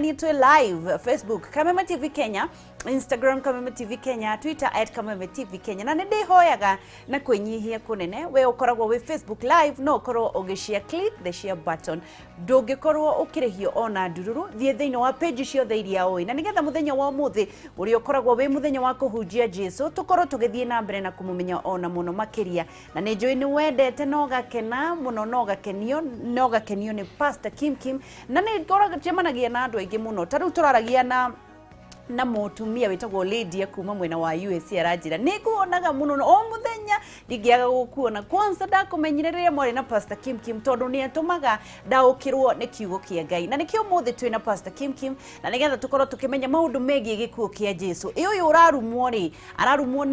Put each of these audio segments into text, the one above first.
Nitwe live Facebook Kameme TV Kenya, Instagram Kameme TV Kenya, Twitter @Kameme TV Kenya. Na nende hoyaga na kwenyihia kunene we ukoragwo we Facebook live no ukorwo ugishare, click the share button. Ndungikorwo ukirihio ona ndururu thie thiini wa page ciothe iria oi. Na nigetha muthenya wa muthi uri ukoragwo we muthenya wa kuhunjia Jesu tukorwo tugithie na mbere na kumumenya ona muno makiria. Na ni njui ni wendete no gakena muno no gakenio ni Pastor Kim na ni ngoraga jemanagia na andu aingi muno tariu turaragia na mutumia witagwo Lydia kuma mwena wa USA arajira nikuonaga muno o muthenya ndigiaga gukuona kwanza ndakumenyereria mwari na Pastor Kim tondu ni atumaga ndaukirwo ni kiugo kia Ngai na nikio muthi twina Pastor Kim na nigetha tukorwo tukimenya maundu megie gikuo kia Jesu uyu urarumwo ni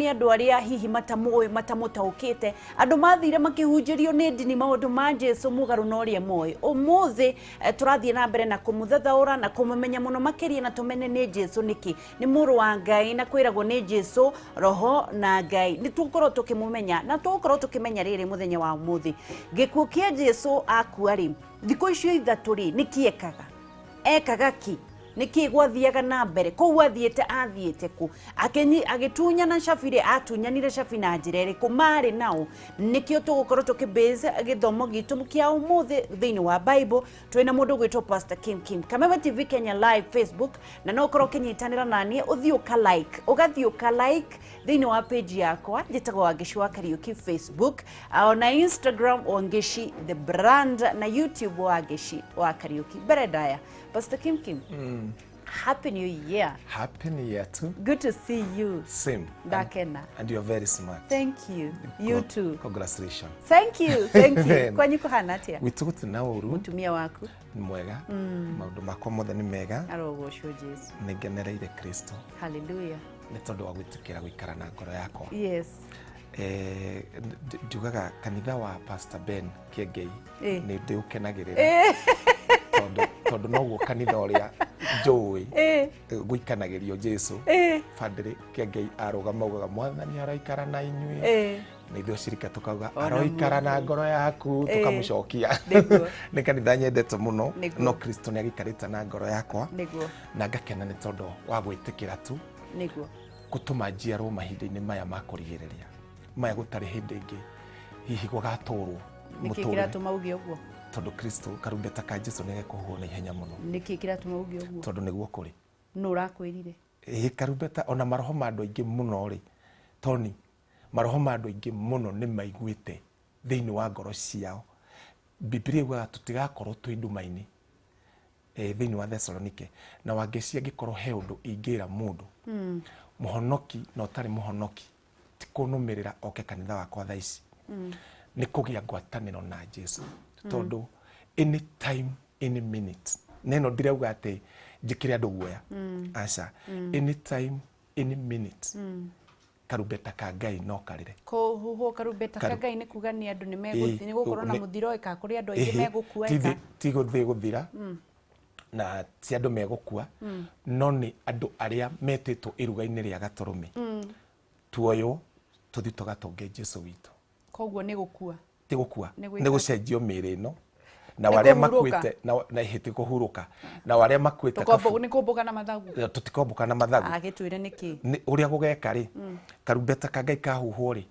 andu aria hihi matamutaukite andu mathire makihunjirio ni ndini maundu ma Jesu mugaru no ria moyo umuthi turathie na mbere na kumuthathaura na kumumenya muno makiria na tumenye ni Jesu ni muru wa Ngai na kwiragwo ni Jesu roho na Ngai ni tukorwo tukimumenya na tukorwo tukimenya riri muthenya wa muthi gikuo kia Jesu akuari thiko icio ithatu ekaga ki niki gwathiaga na mbere ko athiete ku agitunya na Shafire atunyanire Shafi na njirere ku mari nao nikio tugukorwo tukibase githomo gitu mukia umuthi thiini wa Bible twina mundu gwitwo Pastor Kim Kameme TV Kenya live Facebook na no ukorwo kinyitanira nani ugathiuka like thiini wa page yakwa njitagwo Wangishi wa Kariuki Facebook na Instagram Wangishi the brand na YouTube Wangishi wa Kariuki beredaya Pastor Kim. Happy New Year. Happy New Year too. Good to see you. Same. Dakena. And you're very smart. Thank you. You too. Congratulations. Thank you. Kwanyu kuhana atia? Wituguti na uru. Mutumia waku. Ni mwega. Maundu makwa mothe ni mega. Arogocwo Jesu. Nigenereire Kristo. Hallelujah. Ni tondu wa gwitikira guikara na ngoro yakwa. Yes. Njugaga kanitha wa Pastor Ben Kiengei ni ndiukenagirira. Tondu noguo kanitha uria njui guikanagirio Jesu Padre Kiengei arugama ugaga mwathani araikara na inyui na ithuĩ cirika tukauga aroikara na ngoro yaku tukamucokia ni kanitha nyendete muno no Kristo ni agikarite na ngoro yakwa na ngakena ni tondu wa gwitikira tu gutuma njiarwo mahinda-inĩ maya ma kurigiriria maya gutari hindi ingi hihi gugaturwo niki kiratuma ugie uguo tondu Kristo karumbeta ka Jesu ni gekuhuo na ihenya muno niki kiratuma ugie uguo tondu niguo kuri no urakwirire karumbeta ona maroho ma andu aingi muno ri toni maroho ma andu aingi muno ni maiguite thiini wa ngoro ciao Biblia yugaga tutigakorwo twi nduma-ini thiini wa Thessalonike na Wangishi angikorwo he undu ingira mundu muhonoki no tari muhonoki tikunumirira oke kanitha wakwa thaa ici ni kugia ngwataniro na Jesu tondu anytime any minute neno ndirauga ati njikire andu guoya aca anytime any minute karumbeta ka Ngai no karire ko huho karumbeta ka Ngai ni kuga ni andu ni meguthi ni gukorwo na muthiro eka kuri andu aingi megukueka ti guthira na ti andu megukua no ni andu aria metitwo iruga-ini ria gaturume tuoyo tuthi tugatonge Jesu witu koguo ni gukua ti gukua ni gucenjio miri no na waria makuite na ihiti kuhuruka na waria makuite ni kumbuka na mathagu tutikombuka na mathagu agitwire niki uria gugeka ri karumbeta ka Ngai kahuhwo ri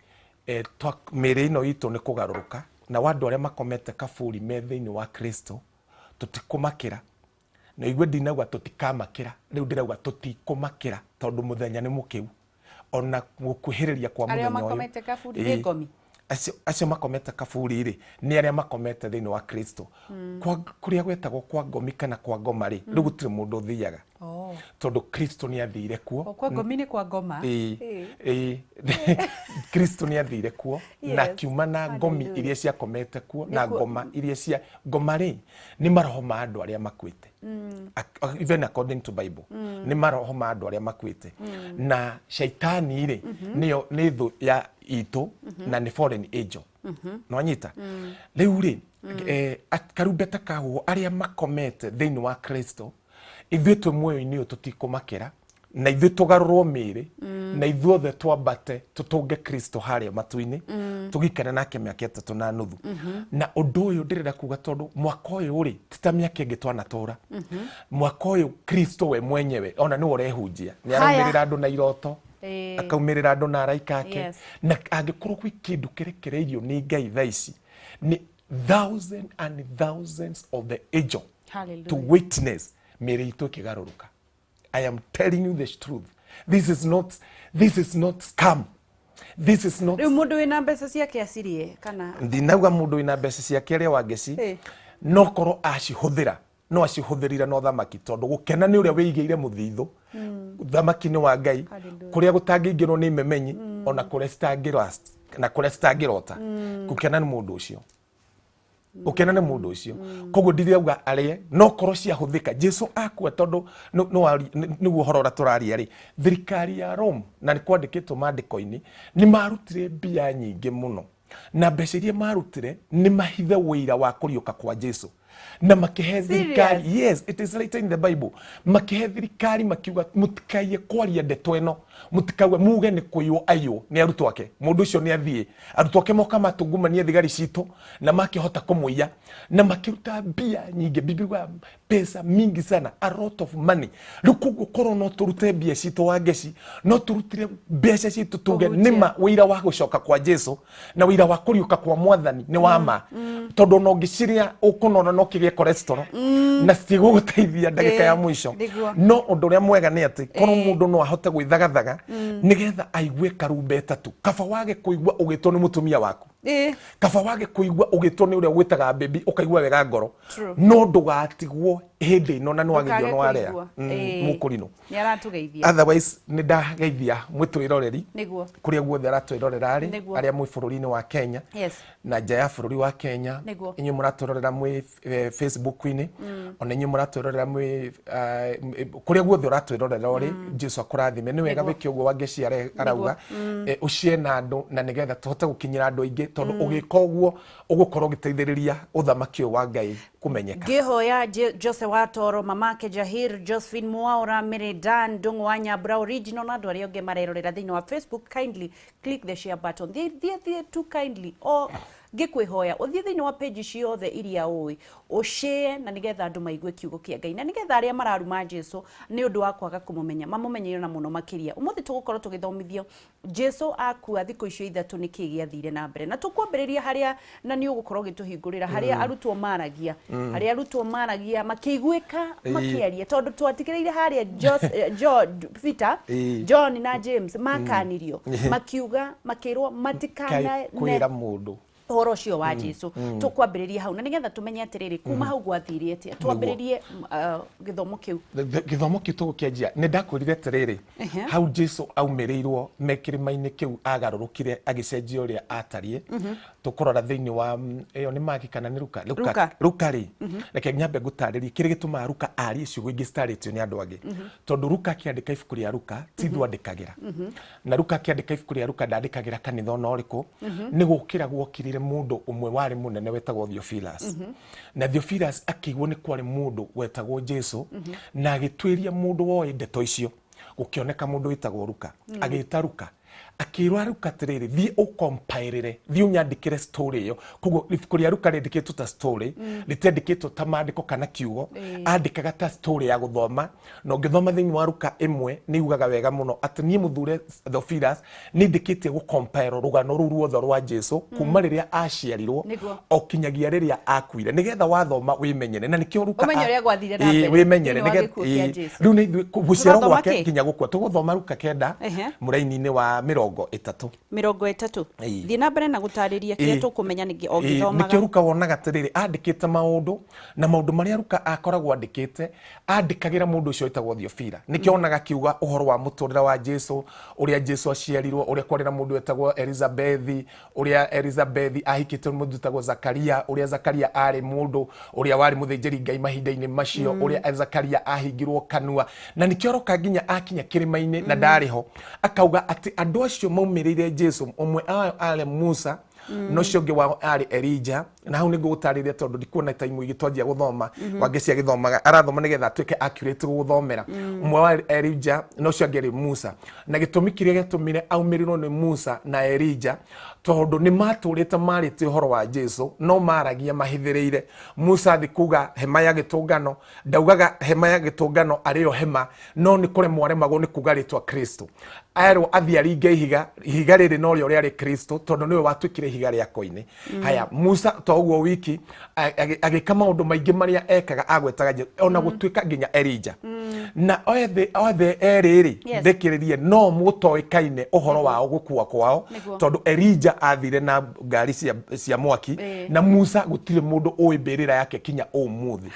miri ino itu ni kugaruruka na wandu aria makomete kaburi me thiini wa Kristo tutikumakira na igwe ndinagwa tutikamakira riu ndirauga tutikumakira tondu muthenya ni mukiu ona gukuhiriria kwa muthenya uyu aria makomete kaburi ni ngomi acio makomete kaburi ri ni aria makomete thiini wa Kristo kwa kuria gwetagwo kwa ngomi kana kwa ngoma ri riu gutire mundu uthiaga tondu Kristo ni athire kuo kwa ngomi ni kwa ngoma Kristo ni athire kuo na kiuma na ngomi iria cia komete kuo na ngoma iria cia ngoma ri ni maroho ma andu aria makuite even according to Bible ni maroho ma andu aria makuite na shaitani ri ni thu ya itu na ni fallen angel no anyita riu ri karumbeta kahuo aria makomete thiini wa Kristo ithuĩ twe muoyo-ini ũyũ tutikumakĩra na ithuĩ tũgarũrwo mĩĩrĩ na ithuothe twambate tũtũnge Kristo harĩa matu-inĩ tũgikare nake mĩaka 3.5 na ũndũ ũyũ ndĩrenda kuga tondũ mwaka ũyũ rĩ ti ta mĩaka ĩngĩ twanatũra mwaka ũyũ Kristo we mwenyewe ona nĩwe ũrehunjia nĩ araumĩrĩra andũ na iroto akaumĩrĩra andũ na araika ake na angĩkorwo gwĩ kĩndũ kĩrekereirio nĩ Ngai thaa ici nĩ thousands and thousands of the angel to witness mĩĩrĩ itũ ĩkĩgarũrũka. I am telling you the truth. This is not scam. This is not. Mundu wina mbeca ciake acirie kana. Ndinauga mundu wina mbeca ciake aria wangeci. No korwo acihuthira. No acihuthirira no thamaki tondu gukena ni uria wigiire muthithu. Thamaki ni wa Ngai. Kuria gutangingirwo ni memenyi ona kuria citangirast na kuria citangirota. Gukena ni mundu ucio. Ukena nĩ mũndũ ũcio koguo ndirauga arie no korwo ciahuthĩka Jesu akua tondu nĩguo ũhoro ũrĩa tũraria rĩ thirikari ya Rome na nĩ kwandĩkĩtwo maandĩko-inĩ nĩ marutire mbia nyingĩ mũno na mbeca iria marutire nĩ mahithe wĩira wa kũriũka kwa Jesu na makihe thirikari yes it is written in the Bible makihe thirikari makiuga mutikaie kwaria ndeto ĩno mutikauga muge nĩ kũiywo aiywo nĩ arutwo ake mũndũ ũcio nĩ athie arutwo ake moka matungumania thigari citũ na makihota kũmũiya na makiruta mbia nyingĩ bibiwa pesa mingi sana a lot of money rukugu korwo no turute mbia citũ wa ngeci no turutire mbeca citũ tuge nĩma wĩira wa gũcoka kwa Jesu na wĩira wa kũriũka kwa Mwathani nĩ wama tondu no ngiciria ũkũnona no kĩgĩe cholesterol na citigũgũteithia ndagĩka ya mũico no ũndũ ũrĩa mwega nĩ atĩ korwo mũndũ no ahote gwĩthagathaga nigetha aigue karumbeta tu kaba wage kuigua ugitwo ni mutumia waku kaba wage kuigua ugitwo ni uria gwitaga baby ukaigua wega ngoro no ndugatigwo hindi ino na nwagithio no aria mukurino ni aratugeithia otherwise ni ndageithia mwitwiroreri kuria guothe aratwirorera ari aria mwi bururi-ini wa Kenya na nja ya bururi wa Kenya inyu muratwirorera mwi Facebook-ini ona inyu muratwirorera mwi kuria guothe uratwirorera ri Jesu akurathime ni wega wiki uguo wangeci arauga ucie na andu na nigetha tuhote gukinyira andu aingi tondu ugika uguo ugukorwo giteithiriria uthamaki wa Ngai kumenyeka. Ngihoya Jose Watoro, mamake Jahir, Josephine Mwaura, Meridan, Ndungu wa Nyambura original na andu aria onge marerorera thiini wa Facebook, kindly click the share button. Thie too kindly ngikwihoya uthie thiini wa page ciothe iria ui ushare na nigetha andu maigue kiugo kia Ngai na nigetha aria mararuma Jesu ni undu wa kwaga kumumenya mamumenye na muno makiria umuthi tugukorwo tugithomithio Jesu akua thiko icio ithatu niki giathire na mbere na tukwambiriria haria na ni ugukorwo gituhingurira haria arutwo maragia makiiguika makiaria tondu twatikireire haria Peter John na James makanirio makiuga makirwo matikana kwira mundu horo cio wa Jesu tukwambiriria hau na nigetha tumenye atiriri kuma hau gwathirie atia twambiririe githomo kiu tugukianjia ni ndakwirire atiriri hau Jesu aumirirwo mekirima-ini kiu agarurukire agicenjia uria atarie tukurora thiini wa iyo ni Maki kana ni Luka ri reke nyambe ngutaririe kiri gituma Luka ari ciugo ingi citaritio ni andu angi tondu Luka akiandika ibuku ria Luka ti ndwandikagira na Luka akiandika ibuku ria Luka ndandikagira kanitha ona uriku ni gukira gwokirire mundu umwe wari munene wetagwo Theophilus na Theophilus akigwo ni kwari mundu wetagwo Jesu na agitwiria mundu woe ndeto icio gukioneka mundu wetagwo Luka agita Luka akirwa Luka atiriri thie ukompairire thie unyandikire story iyo koguo ibuku ria Luka rindikitwo ta story ritiandikitwo ta maandiko kana kiugo andikaga ta story ya guthoma no ngithoma thiini wa Luka imwe ni ugaga wega muno ati nie muthure Theophilus ni ndikite gucompare rugano ruru ruothe rwa Jesu kuma riria aciarirwo okinyagia riria akuire nigetha wathoma wimenyere na nikio Luka umenye gwathire na mbere wimenyere nigetha riu ni guciaro gwake kinya gukua tuguthoma Luka 9 muraini-ini wa 30 thie na mbere na gutariria kiria tukumenya ningi ogithomaga nikio Luka wonaga atiriri andikite maundu na maundu maria Luka akoragwo andikite andikagira mundu ucio wetagwo Theophila nikio onaga kiuga uhoro wa muturira wa Jesu uria Jesu aciarirwo uria kwarira mundu wetagwo uria Elizabeth ahikite mundu wetagwo Zakaria uria Zakaria ari mundu uria wari muthinjiri Ngai mahinda-ini macio uria Zakaria ahingirwo kanua na nikio roka nginya akinya kirima-ini na ndariho akauga ati andu acio maumirire Jesu umwe ari Musa no cio ngi wa ari Elijah na hau ningo gutariria tondu ndikuona time igitwanjia guthoma wange cia githomaga arathoma nigetha atuike accurate guthomera umwe wa Elijah no cio angeri Musa na gitumi kiria gitumire aumirirwo ni Musa na Elijah tondu ni maturite marite uhoro wa Jesu no maragia mahithireire Musa thikuga hema ya gitungano ndaugaga hema ya gitungano ario hema no ni kure mwaremagwo ni kuga ritwa Kristo ayarwo athiaringe ihiga riri no rio riari Kristo tondu niwe watwikire ihiga ria koine haya Musa toguo wiki agika maundu maingi maria ekaga agwetaga ona gutwika nginya Elijah na othe eriri thikiririe no mutoikaine uhoro wao gukua kwao tondu Elijah athire na ngari cia mwaki na Musa gutire mundu uimbirira yake kinya umuthi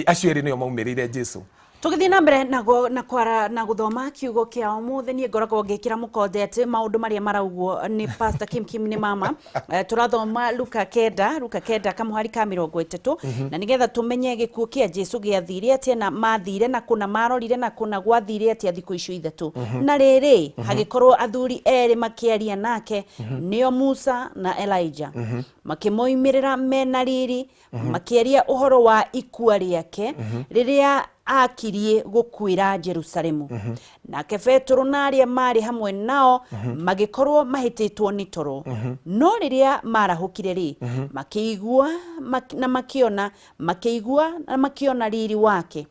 acio eri nio maumirire Jesu Tugithii na mbere na guthoma kiugo kia umuthi nie ngoragwo ngikira mukondete maundu maria maraugwo ni Pastor Kim ni mama turathoma Luka 9 kamuhari ka 30 na nigetha tumenye gikuo kia Jesu giathire atia na mathire na kuna marorire na kuna gwathire atia thiku icio ithatu na riri hagikorwo athuri eri makiaria nake nio Musa na Elijah makimoimirira mena riri makiaria uhoro wa ikua riake riria akirie gukwira Jerusalemu nake Petro na aria mari hamwe nao magikorwo mahititwo ni toro no riria marahukire ri makiigua na makiona riri wake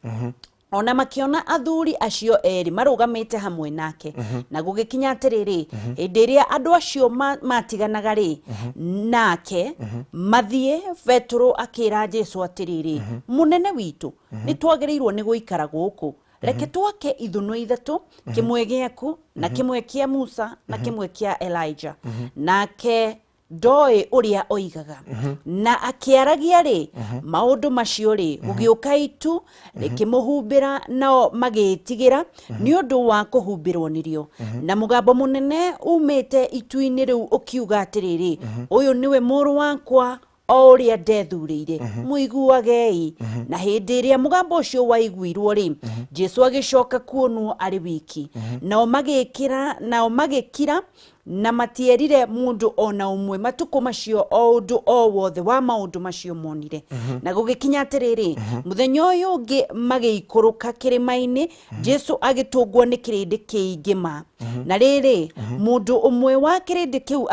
ona makiona athuri acio eri marugamite hamwe nake na gugikinya atiriri indiria andu acio matiganaga ri nake mathie Petro akira Jesu atiriri munene witu ni twagereirwo ni guikara guku reke twake ithunu ithatu kimwe giaku na kimwe kia Musa na kimwe kia Elijah nake doi uria oigaga na akiaragia ri maundu macio ri gugiuka itu rikimuhumbira nao magitigira ni undu wa kuhumbirwo nirio na mugambo munene umite itu-ini riu ukiuga atiriri uyu niwe muru wakwa oria ndethurire muiguagei na hindi iria mugambo ucio waiguirwo ri Jesu agicoka kuonwo ari wiki nao magikira na matierire mundu ona umwe matuko macio o undu o wothe wa maundu macio monire na gugikinya atiriri muthenya uyu ungi magiikuruka kirimaini Jesu agitungwo ni kirindi kiingima na riri mundu umwe wa kirindi kiu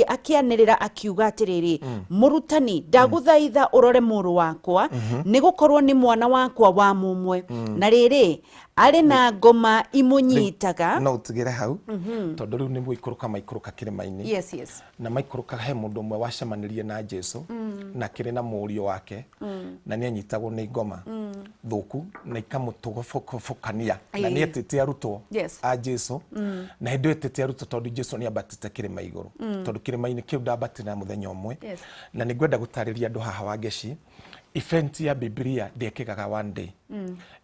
akianirira akiuga atiriri murutani ndaguthaitha urore muru wakwa ni gukorwo ni mwana wakwa wa mumwe na riri ari na ngoma imunyitaga no tugire hau tondu riu ni muikuruka maikuruka kirimaini na maikuruka he mundu umwe wacemanirie na Jesu na kiri na murio wake na ni anyitagwo ni ngoma thuku na ikamutugofokania na ni etete arutwo a Jesu na hindu etete arutwo tondu Jesu ni abatite kirima iguru tondu kirimaini kiu ndabatira muthenya umwe na ni ngwenda gutariria andu haha wangeci event ya Biblia ndekekaga one day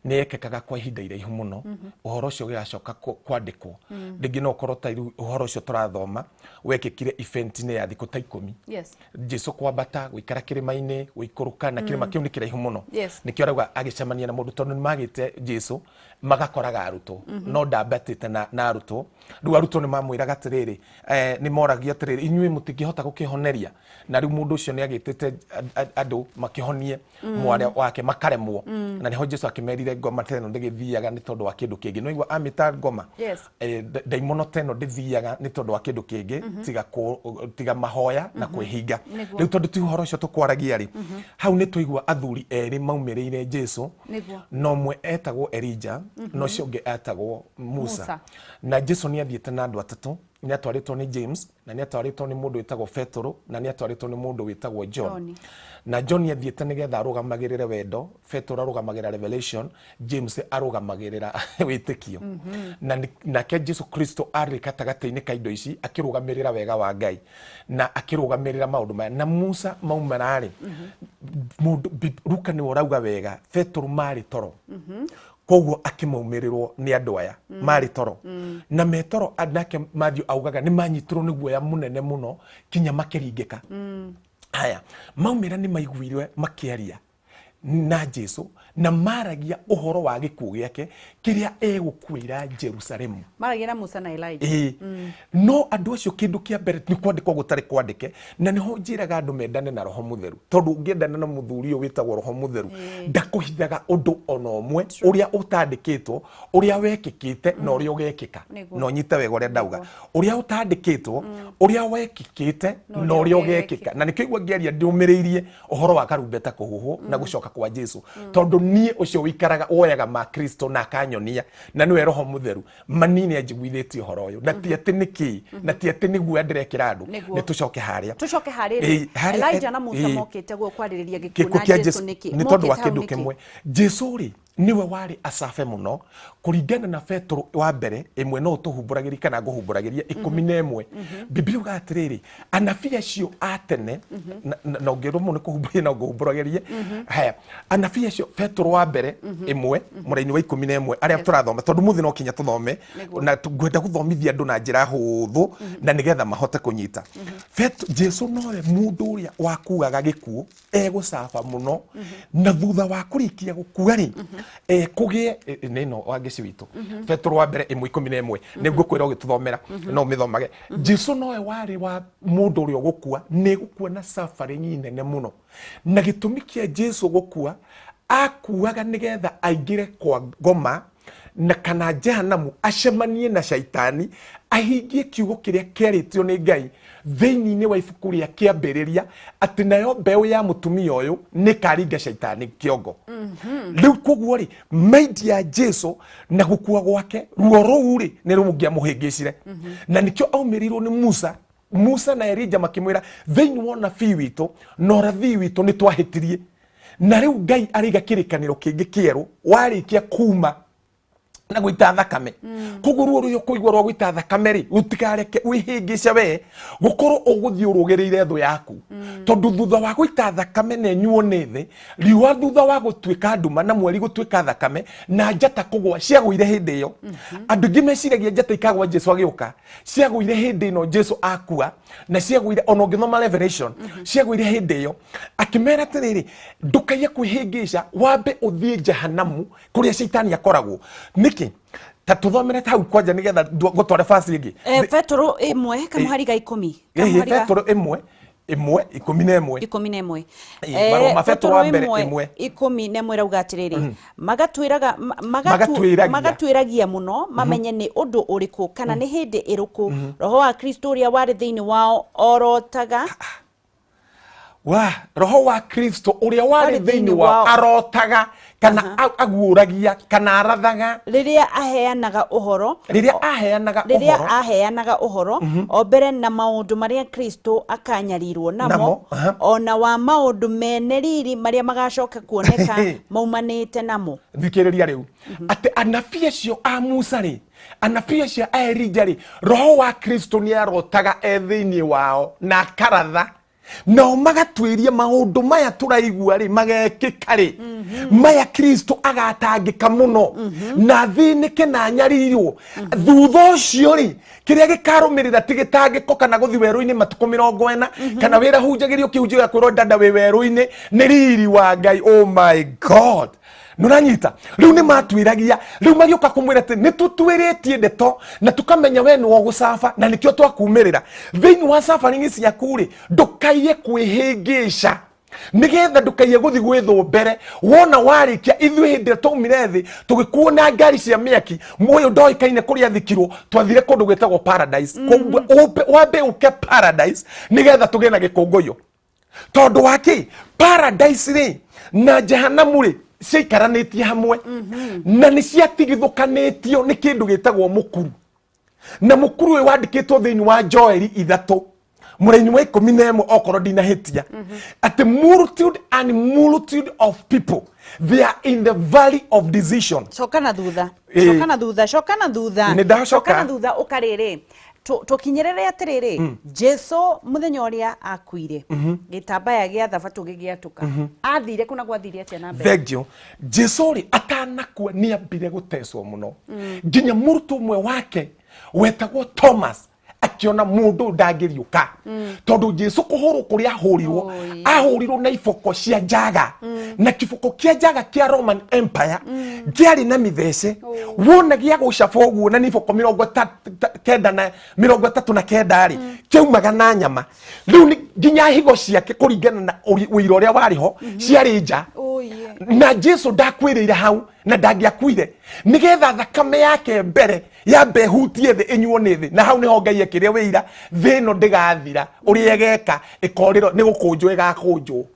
ni ekekaga kwa ihinda iraihu muno uhoro ucio gigacoka kwandikwo ndingi no korwo ta uhoro ucio turathoma wekekire event ni ya thiku ta 10 Jesu kwambata gwikara kirimaini gwikuruka na kirima kiu ni kiraihu muno nikio arauga agicemania na mundu tondu ni magite Jesu magakoraga arutwo no ndabatite na arutwo riu arutwo ni mamwiraga atiriri ni moragia atiriri inyui mutingihota gukihoneria na riu mundu ucio ni agitite andu makihonie mware wake makaremwo na niho Jesu akimerire ngoma teno ndigithiaga ni tondu wa kindu kingi no igwa amita ngoma daimono teno ndithiaga ni tondu wa kindu kingi tiga mahoya na kwihinga riu tondu ti uhoro ucio tukwaragia ri hau ni tuigwa athuri eri maumirire Jesu no mwe etagwo Elijah no cio nge etagwo Musa na Jesu ni athiete na andu atatu ni atwaritwo ni James na ni atwaritwo ni mundu witagwo Petro na ni atwaritwo ni mundu witagwo John na John athiete nigetha arugamagirire wendo Petro arugamagirira revelation James arugamagirira witikio na ke Jesu Kristo ari katagataini ka indo ici akirugamirira wega wa Ngai na akirugamirira maundu maya na Musa maumarari mundu Luka ni urauga wega Petro mari toro koguo akimaumirirwo ni andu aya mari toro na metoro anake Matthew augaga ni manyitirwo ni guoya munene muno kinya makiringika haya maumira ni maiguirwe makiaria na Jesu na maragia uhoro wa gikuo giake kiria egukwira Jerusalemu. Maragia na Musa na Elijah. No andu acio kindu kia mbere ni kwandikwo gutari kwandike, na niho njiraga andu mendane na Roho Mutheru, tondu ungiendana na muthuri witagwo Roho Mutheru ndakuhithaga undu ona umwe uria utandikitwo, uria wekikite na uria ugekika. No nyite wega uria ndauga, uria utandikitwo, uria wekikite na uria ugekika. Na nikigwa ngiaria ndiumiriirie uhoro wa karumbeta kuhuhwo na gucoka kwa Jesu, tondu nie ucio wikaraga woyaga ma Kristo na kanyonia, na niwe Roho Mutheru manini ajigwithitio uhoro uyu, na ti ati niki, na ti ati niguo ndirekira andu, ni tucoke haria Elijah na Musa mokite gwo kwaririria gikuo na Jesu niki ni tondu wa kindu kimwe. Jesu ri niwe wari asafe muno kuringana na Petro wa mbere imwe no tuhumburagiria kana guhumburagiria 11. Biblia uga atiriri anabii acio atene na ngero muno kuhumburagiria na guhumburagiria haya anabii acio Petro wa mbere imwe muraini wa 11 aria turathoma tondu muthi no kinya tuthome na ngwenda guthomithia andu na njira huthu na nigetha mahote kunyita. Jesu nowe mundu uria wakuaga gikuo egucafa muno na thutha wa kurikia gukua ri kugie nino wangeci witu Petro wa mbere 11 niguo kwira ugituthomera no mithomage. Jesu nowe wari wa mundu uria gukua ni gukua na safari nene muno, na gitumi kia Jesu gukua akuaga nigetha aingire kwa ngoma na kana jehanamu acemanie na shaitani ahingie kiugo kiria kieritio ni Ngai thiini-ini wa ibuku ria kiambiriria ati nayo mbeu ya mutumia uyu ni karinga shaitani kiongo. Riu koguo ri maidi ya Jesu na gukua gwake ruo ruu ri ni rumungia muhingicire, na nikio aumirirwo ni Musa na Elijah makimwira thiini wona fi witu no rathi witu ni twahitirie, na riu Ngai ariga kirikaniro kingi kieru warikia kuma na guita thakame. Koguo ruo ruyo kuigwa rwa guita thakame ri utikareke wihingice we gukorwo uguthii urugereire thu yaku, tondu thutha wa guita thakame ne nyuo ni thi riwa thutha wa gutwika nduma na mweri gutwika thakame na njata kugwa ciagwire hindi iyo. Andu ngimeciragia njata ikagwa Jesu agiuka ciagwire hindi ino Jesu akua, na ciagwire ono ngithoma Revelation ciagwire hindi iyo akimera atiriri ndukaye kwihingica wambe uthie jehanamu kuria shaitani akoragwo. Niki ta tuthomere hau kwanja nigetha gutware fasi ingi Petro 1 kamuhariga 10 Petro 11 maroma Petro wa mbere 11 rauga atiriri magatwiragia muno mamenye ni undu uriku kana ni hindi iruku Roho wa Kristo uria wari thiini wao orotaga Roho wa Kristo uria wari thiini wao arotaga kana aguuragia kana arathaga riria aheanaga uhoro o mbere na maundu maria Kristo akanyarirwo namo ona wa maundu mene riri maria magacoka kuoneka maumanite namo. Thikiriria riu ati anabii acio a Musa ri anabii acio a Elijah ri Roho wa Kristo ni arotaga thiini wao na akaratha no magatwiria maundu maya turaigua ri magekika ri maya Kristo agatangika muno na thinike na nyarirwo thutha ucio ri kiria gikarumirira tigitangiko kana guthi weru-ini matuko 40 kana wira hunjagirio kiunjia kwiro dada we weru-ini ni riri wa Ngai. Oh my God, nuranyita riu ni matwiragia riu magioka kumwira ati ni tutwiritie ndeto na tukamenya we ni wogucafa na nikio twakumirira thiini wa safari ici yaku ri ndukaiye kwihingica nigetha ndukaiye guthi gwithu mbere wona warikia ithui hindi twaumire thi tugikuona ngari cia miaki moyo ndoikaine kuria thikirwo twathire kundu gwetagwo paradise. Wambe uke paradise nigetha tugie na gikunguyo tondu waki paradise ri na jehanamu ri ciikaranitie hamwe na ni ciatigithukanitio ni kindu gitagwo mukuru, na mukuru uyu wandikitwo thiini wa Joeli 3 muraini wa 11 okoro ndinahitia ati multitude and multitude of people they are in the valley of decision. Shokana thutha ukariri tukinyerere atiriri Jesu muthenya uria akuire gitambaya gia thabatu gigiatuka athire kuna gwathire atia na mbere. Thank you. Jesu ri atanakua ni ambire guteswo muno nginya murutu mwe wake wetagwo Thomas akiona mundu ndangiriuka tondu Jesu kuhuru kuria ahurirwo ahurirwo na iboko cia njaga na kiboko kia njaga kia Roman Empire giari na mithece wona gia gucaba uguo na iboko 39 ri kiumaga na nyama riu ni nginya higo ciake kuringana na wira uria wariho ciari nja na Jesu ndakwirire hau na ndangiakuire nigetha thakame yake mbere yambe hutie thi inyuo ni thi na hau niho Ngai akiria wira thino ndigathira uria geka ikoriro ni gukunjwo igakunjwo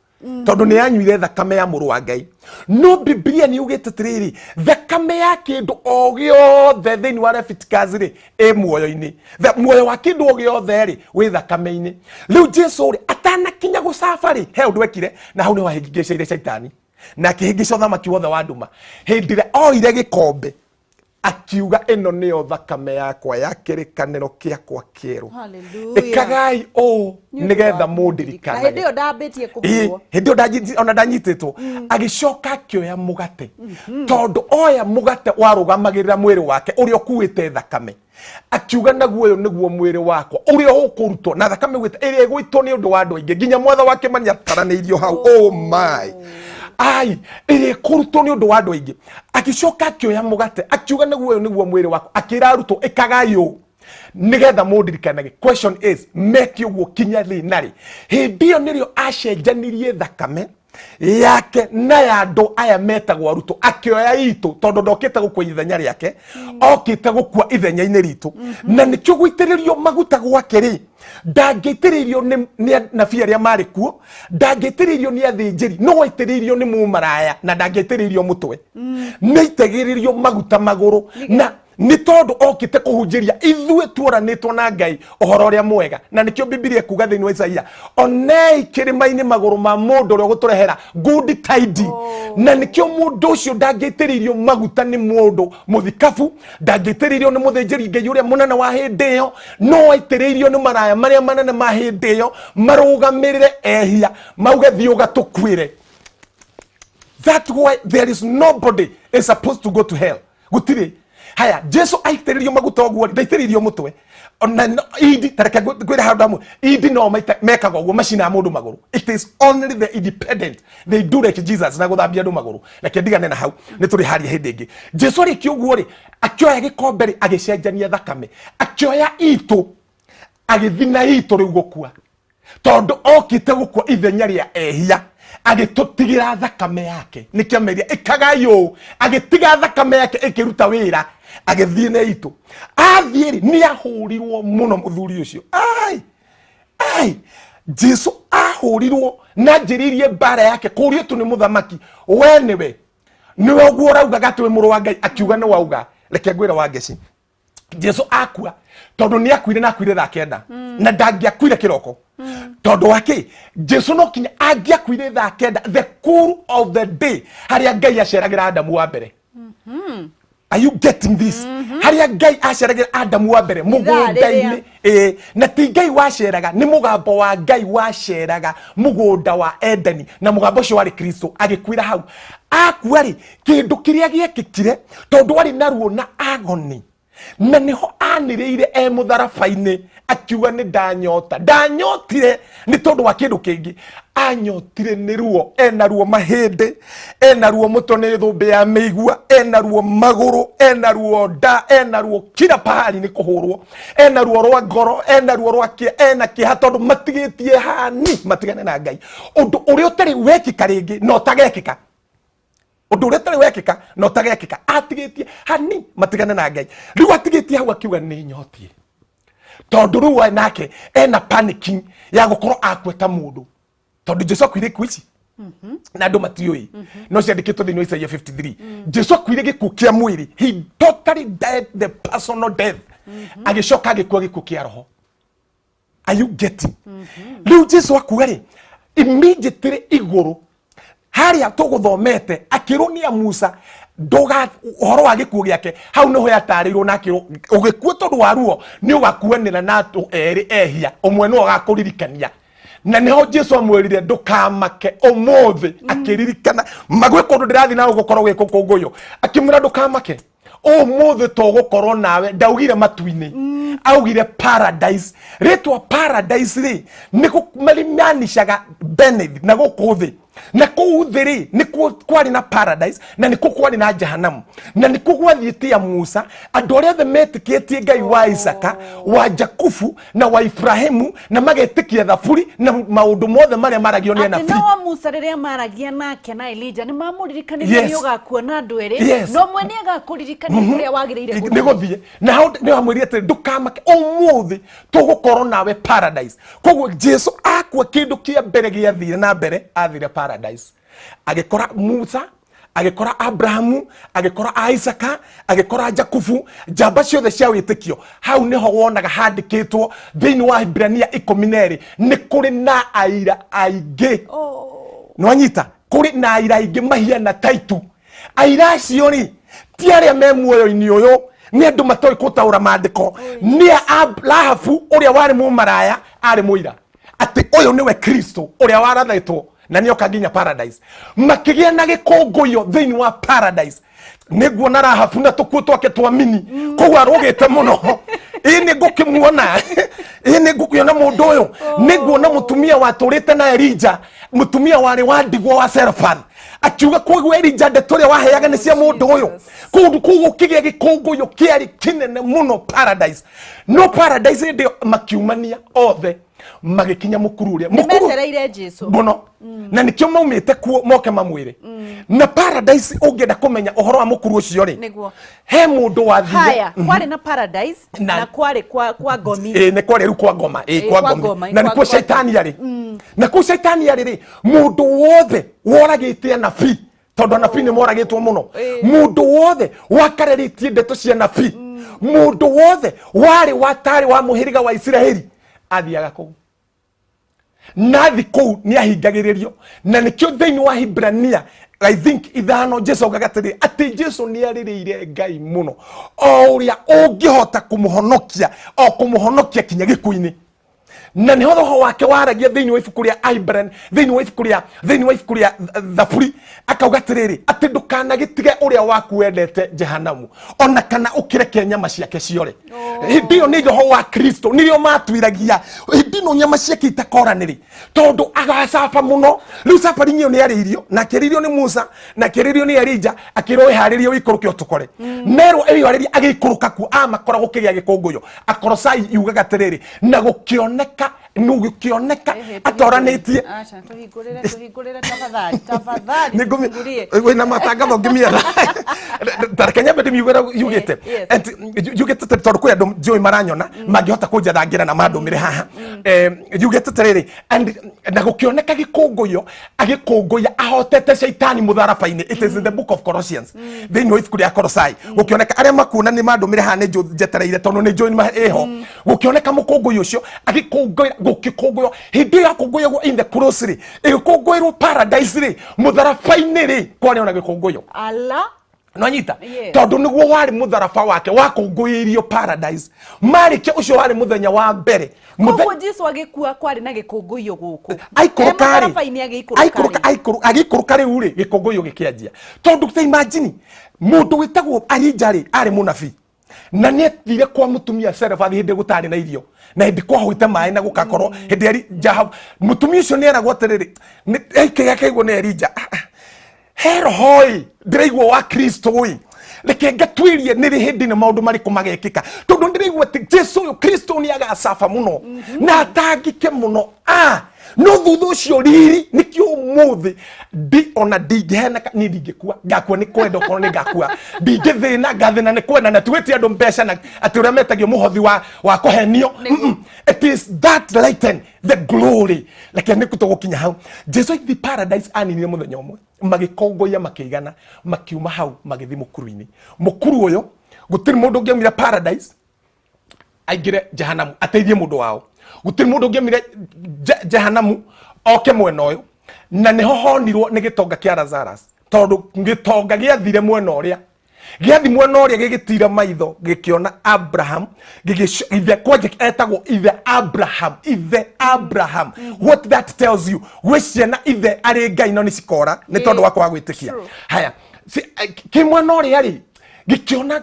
tondu ni anyuire thakame ya muru wa Ngai no Biblia ni ugite tiriri thakame ya kindu o giothe thini wa Leviticus ri muoyo-ini muoyo wa kindu o giothe ri wi thakame-ini riu Jesu ri atanakinya gucaba ri he undu ekire na hau ni wahingiceire Shaitani na kihingica thamaki wothe wa nduma hindire oire gikombe akiuga ino niyo thakame yakwa ya kirikaniro kiakwa kieru ikagai nigetha mundirikana hindi yo ndambitie kuhurwo hindi ona ndanyititwo agicoka akioya mugate tondu oya mugate warugamagira mwiri wake uria ukuite thakame akiuga naguo uyu niguo mwiri wakwa uria ukurutwo na thakame gwita iria igwitwo ni undu wa andu aingi nginya mwatha wake mani ataraneirio hau oh my ai ire kurutwo ni undu wa andu aingi agicoka akioya mugate akiuga naguo uyu niguo mwiri wakwa akira arutwo ikagayo nigetha mundirikanage question is make uguo kinya rinari hindi yo nirio acenjanirie thakame yake na ya andu aya metagwo aruto akioya itu tondu ndokite gukwa ithenya riake okite gukwa ithenya-ini ritu na nikio gwitiririo maguta gwake ri ndangitiririo ni nabii aria mari kuo ndangitiririo ni athinjiri no waitiririo ni mumaraya na ndangitiririo mutwe niitegiririo maguta maguru na ni tondu okite kuhunjiria ithue tuoranitwo na Ngai uhoro uria mwega na nikio Biblia kuga thini wa Isaia onei kirima-ini maguru ma mundu uria guturehera good tidings na nikio mundu ucio ndangitiririo maguta ni mundu muthikabu ndangitiririo ni muthinjiri Ngai uria munene wa hindi iyo no waitiririo ni maraya maria manene ma hindi iyo marugamirire ehia mauge thi ugatukwire. That's why there is nobody is supposed to go to hell. Gutire haya Jesu aitiririo maguta oguo ndaitiririo mutwe ona idi tareke gwira handamu idi no mekaga oguo machina mundu maguru. It is only the independent they do like Jesus na guthambia andu maguru na kendigane na hau ni turi haria hindi ingi Jesu ri kiuguo ri akioya gikombe ri agicenjania thakame akioya itu agithina itu riu gukua tondu okite gukua ithenya ria ehia agitutigira thakame yake nikiameria ikagayo agitiga thakame yake ikiruta wira agithine itu athieri ni ahurirwo muno muthuri ucio ai Jesu ahurirwo na njiririe bara yake kurio tu ni muthamaki we niwe guo rauga gatwe muru wa Ngai akiuga ni wauga reke ngwira wa ngeci Jesu akua tondu ni akuire na akuire thaa kenda na ndangiakuire kiroko tondu wake Jesu no kinya angiakuire thaa kenda the cool of the day haria Ngai aceragira Adamu wa mbere. Are you getting this? Haria Ngai aceragira Adamu wa mbere mugunda-ini na ti Ngai waceraga ni mugambo wa Ngai waceraga mugunda wa Edeni na mugambo ucio wari Kristo agikuira hau akuari kindu kiria giekikire tondu wari naruo na agoni na niho anirire mutharabaini akiuga ni ndanyotire ni tondu wa kindu kingi anyotire ni ruo ruo mahindi ruo muto ni thumbi ya meigua ruo maguru ruo nda ruo kila pahali ni kuhurwo ruo rwa ngoro ruo rwa kiha tondu matigitie hani matigane na Ngai undu uria utari wekika ringi no tagekika undu uria tari wekika no tagekika atigitie hani matigane na Ngai riu atigitie hau akiuga ni nyotie tondu riu nake panicking ya gukorwo akweta mundu tondu Jesu akwire kuici na andu matioi no ciandikitwo thini wa Isaia 53 Jesu akwire gikuo kia mwiri he totally died the personal death agicoka agikua gikuo kia roho. Are you getting? Riu Jesu akuga ri immediately iguru haria tuguthomete akirunia Musa ndoga uhoro wa gikuo giake hau niho yatarirwo na akiro ugikuo tondu wa ruo ni ugakuanira na atu eri ehia umwe no agakuririkania na niho Jesu amwirire ndukamake umuthi akiririkana magwe kundu ndirathi na gukorwo gwikukunguyo akimura ndukamake mothe togukorwo nawe ndaugire matuini augire paradise retwa paradise ri niko malimyanishaga benefit na gukuthi na kuuthiri niko kwari na paradise na niko kwari na jahanamu na niko gwathiite ya Musa andu aria the metiketie Ngai wa Isaka wa Jakubu na wa Ibrahimu na magetikia thaburi na maundu mothe maria maragio ni na no wa Musa riria maragia nake na Elijah ni mamuririkanirie yes. Yogakuona andu eri yes. No mwene agakuririkania kuria wagiriire ni guthie na hau ni amwiri ati ndukamake umuthi tugukorwo nawe paradise koguo Jesu akwa kindu kia mbere giathire na mbere athire paradise agikora Musa agikora Abrahamu agikora Isaka agikora Jakubu jamba ciothe cia witikio hau niho wonaga handikitwo thiini wa Hibrania 12 ni kuri na aira aingi nwanyita kuri na aira aingi mahiana taitu aira acio ri ti aria me muoyo-ini uyu ni andu matoi kutaura mandiko ni Rahabu uria wari mumaraya ari muira ati uyu niwe Kristo uria warathaitwo na nioka nginya paradise makigia na gikongoyo thiini wa paradise niguo na Rahabu na tukuo twake twamini koguo arugite muno ini ngukimuona ini ngukiona mundu uyu niguo na mutumia waturite na Elijah mutumia wari wa ndigwa wa Seraphan akiuga koguo Elijah ndeturia waheaga ni cia mundu uyu koguo kigia gikongoyo kiari kinene muno paradise no paradise ndio makiumania othe magikinya mukuru uria metereire Jesu muno na nikio maumite kuo moke mamwire na paradise ungienda kumenya uhoro wa mukuru ucio ri niguo he mundu wathire haya kwari na paradise na kwari kwa gomi ne kwari ru kwa ngoma kwa ngoma na nikuo shaitani yari na ku shaitani yari ri mundu wothe woragite nabii tondu nabii ni moragitwo muno mundu wothe wakareritie ndeto cia nabii mundu wothe wari watari wa muhiriga wa Israeli athiaga kuu nathi kuu ni ahingagiririo na nikio thiini wa Hibrania I think ithano Jesu gagatiri ati Jesu ni aririire Ngai muno o uria ungihota kumuhonokia o kumuhonokia kinya gikuini na ni ho wake waragia thiini wa ibuku ria Ibran thiini wa ibuku ria thaburi akauga atiriri ati ndukanagitige uria waku wendete jehanamu ona kana ukireke nyama ciake ciore ndio ni ho wa Kristo niyo matwiragia ndino nyama ciake itakoraniri tondu agacafa muno riu safari ngiyo ni aririo na kiririo ni Musa na kiririo ni Elijah akiroe haririo ikuruke otukore mero eyo ariria agikuruka ku amakora gukigia gikongoyo akorosai yugaga atiriri na gukioneka nugukioneka atoranitie acha tuhigurira tafadhali nigurie wina matangatho ngimiera tarekenya bedi miugera yugite yugite tondu kuri andu njui maranyona mangihota kunjathangira na mandumire haha yugite tariri and na gukioneka gikongoyo agikongoya ahotete shaitani mutharabaini it is in the book of Colossians thiini wa ibuku ria Kolosai gukioneka aria makuna ni mandumire haha ni njetereire tondu ni njui eho gukioneka mukongoyo ucio agikongoya gukikongoyo hindi ya kongoyo in the crossry ikongoyo paradise ri mutharabaini ri kwani ona gikongoyo ala nwanyita tondu niguo wari mutharaba wake wakongoirio paradise marike ucio wari muthenya wa mbere koguo Jesu agikua kwari na gikongoyo guku agikuruka riu ri gikongoyo gikianjia tondu ta imagine mundu witagwo Elijah ri ari munabii na nethire kwa mutumia Seraphan hindi gutari na irio na hindi kwahuite mai na gukakorwo hindi Elijah mutumia ucio ni eragwo atiriri aikiga kaigwo ni Elijah hero hoi ndiraigwo wa Kristo wi reke ngatwirie niri hindi ni maundu mariku magekika tondu ndiraigwo ati Jesu uyu Kristo ni agacafa muno na atangike muno no thuthu ucio riri nikio umuthi di ona ndingiheneka ni ndingikua ngakua ni kwenda korwo ni ngakua ndingithina ngathina ni kwenda na tuweti andu mbeca na ati uria metagio muhothi wa kuhenio it is that lighten the glory like ni kutogukinya hau Jesu ithi paradise aninire muthenya umwe magikongoya makigana makiuma hau magithi mukuru-ini mukuru uyu gutiri mundu ngiamira paradise aingire jehanamu ateithie mundu wao gutiri mundu ngiamire jehanamu oke mwena uyu na niho honirwo ni gitonga kia Lazarus tondu gitonga giathire mwena uria giathi mwena uria gigitira maitho gikiona Abraham gigithe kwaje etagwo ithe Abraham what that tells you wiciana ithe ari Ngai no ni cikora ni tondu wakwa gwitikia haya ki mwena uria ri gikiona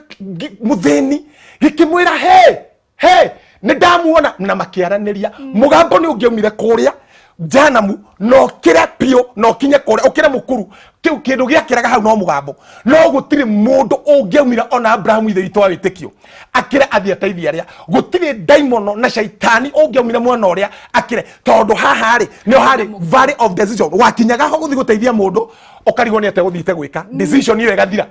muthini gikimwira he ni ndamuona na makiaraniria mugambo ni ungiumire kuria janamu no kire pio no kinye kuria ukire mukuru kiu kindu giakiraga hau no mugambo no gutire mundu ungiumira ona Abraham ithe witwa witikio akire athia taithia ria gutire daimono na shaitani ungiumira mwana uria akire tondu haha ri no hari valley of decision wakinyaga ho guthi guteithia mundu ukarigwo ni ate guthite gwika decision iyo igathira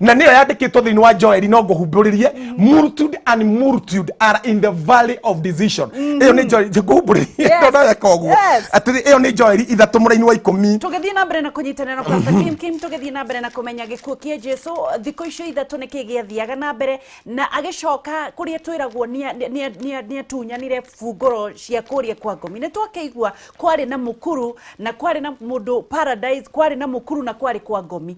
na niyo yandikitwo thiini wa Joel no nguhumburirie multitude and multitude are in the valley of decision iyo ni Joel nguhumburirie tondu ya koguo atiri iyo ni Joel 3 muraini wa 10 tugithii na mbere na kunyitanira kwa Kim tugithii na mbere na kumenya gikuo kia Jesu thiko icio 3 niki giathiaga na mbere na agicoka kuria twiragwo ni atunyanire funguro cia kuria kwa ngomi ni twakeigua kwari na mukuru na kwari na mundu paradise kwari na mukuru na kwari kwa ngomi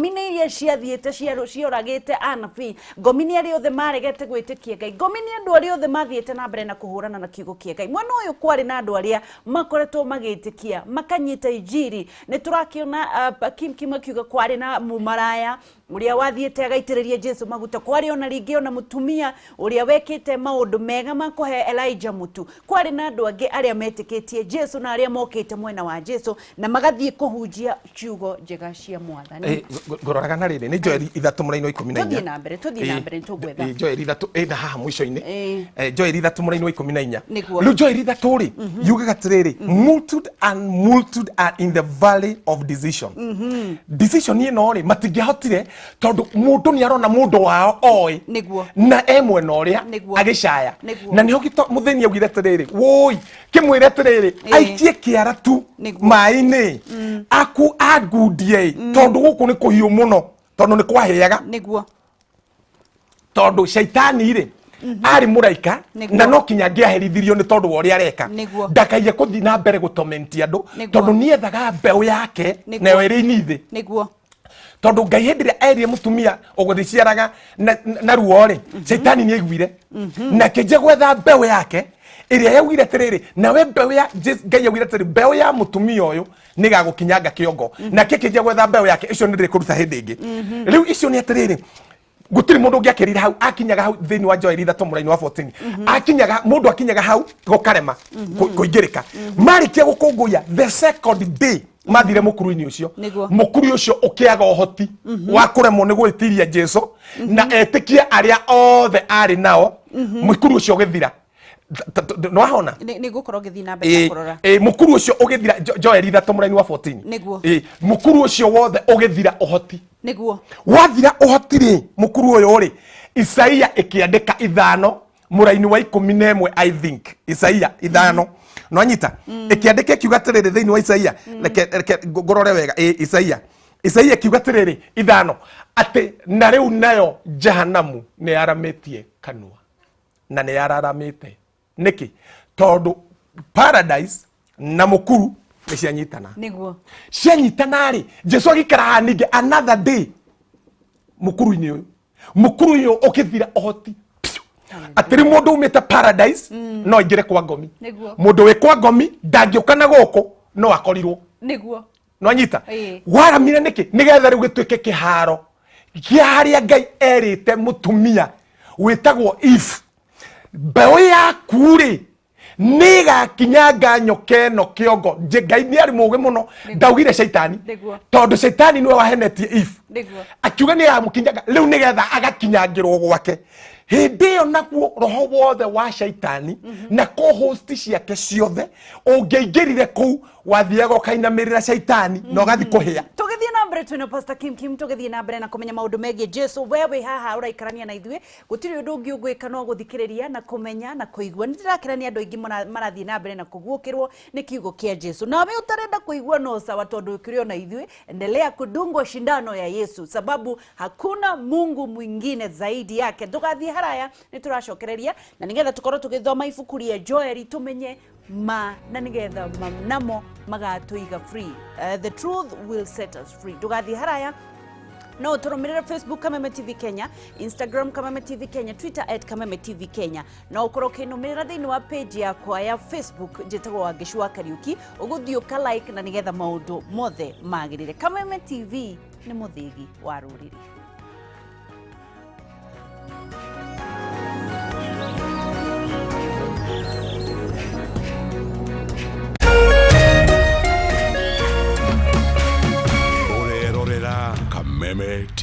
ni iria ciathiite cioragite anabii ngomi ni aria othe maregete gwitikia Ngai ngomi ni andu aria othe mathiite na mbere na kuhurana na kiugo kia Ngai mwana uyu kwari na andu aria makoretwo magitikia makanyita injiri ni turakiona Kim akiuga kwari na mumaraya uria wathiite agaitiriria Jesu maguta kwari ona ringi ona mutumia uria wekite maundu mega makuhe Elijah mutu kwari na andu angi aria metikitie Jesu na aria mokite mwena wa Jesu na magathie kuhunjia ciugo njega cia mwathani ngororaga na riri ni Joel 3 muraini wa 14 tuthii na mbere tugwetha Joel 3 na haha mwisho-ini Joel 3 muraini wa 14 riu Joel 3 ri yugaga atiriri multitude and multitude are in the valley of decision decision ino ri matingihotire tondu mundu ni arona mundu wao oi na mwena uria agicaya na niho mutheni augire atiriri woi kimwire atiriri aikie kiara tu mai-ini aku agundie tondu guku ni kuhiu muno tondu ni kwaheaga tondu shaitani ri ari muraika na no kinya ngiaherithirio ni tondu wa uria areka ndakaige kuthi na mbere gutomentia andu tondu ni ethaga mbeu yake nayo iri nithi tondu Ngai hendiria erie mutumia uguthiciaraga na ruo ri shaitani ni aiguire na kije gwetha mbeu yake iria yaugire atiriri nawe mbeu ya Ngai augire atiriri mbeu ya mutumia uyu ni gagukinyanga kiongo na kije gwetha mbeu yake icio ni ndikuruta hindi ingi riu icio ni atiriri gutiri mundu ngiakirira hau akinyaga hau thiini wa Joel 3 muraini wa 14 akinyaga mundu akinyaga hau gukarema kuingirika marikia gukunguya the second day mathire mukuru-ini ucio mukuru ucio ukiaga uhoti wa kuremwo ni gwitiria Jesu na etikie aria othe ari nao mukuru ucio githira no ahona ni gukorwo githii na mbere kurora mukuru ucio ugithira Joel 3 muraini wa 14 mukuru ucio wothe ugithira uhoti wathira uhoti ri mukuru uyu ri Isaia ikiandika 5 muraini wa 11 I think Isaia 5 no anyita ikiandika kiuga atiriri thiini wa Isaia ngorore wega Isaia kiuga atiriri 5 ati na riu nayo jahanamu ni aramitie kanua na ni araramite niki tondu paradise na mukuru ni cianyitana cianyitana ri Jesu agikara ninge another day mukuru-ini uyu ukithira uhoti atiri mundu umite paradise no ingire kwa ngomi mundu wi kwa ngomi ndangiukana guku no akorirwo no anyita waramire niki nigetha riu gituike kiharo gia haria Ngai erite mutumia witagwo Eve mbeu yaku ri niga kinyanga nyoke no kiongo Ngai ni ari muge muno ndaugire shaitani tondu shaitani niwe wahenetie Eve akiuga ni amukinyaga riu nigetha agakinyangirwo gwake hindi iyo naguo roho wothe wa shaitani na co-host ciake ciothe ungiingirire kuu wathiaga ukainamirira shaitani no gathi kuhia tugithii na mbere twina Pastor Kim tugithii na mbere na kumenya maundu megie Jesu wewe haha uraikarania na ithue gutiri undu ungi ugwika no guthikiriria na kumenya na kuigua ndirakirania andu aingi marathii na mbere na kuguukirwo ni kiugo kia Jesu nawe utarenda kuigua no sawa tondu ukirio na ithue endelea kudungwa shindano ya Yesu sababu hakuna Mungu mwingine zaidi yake tugathii haraya ni turacokereria na nigetha tukorwo tugithoma ibuku ria Joel tumenye na nigetha namo magatuiga free the truth will set us free tugathii haraya no turumirira Facebook Kameme TV Kenya, Instagram Kameme TV Kenya, Twitter @Kameme TV Kenya no ukorwo kinumirira thiini wa page yakwa ya Facebook njitagwo Wangicua Kariuki uguthiuka like na nigetha maundu mothe magirire Kameme TV ni muthigi wa ruriri.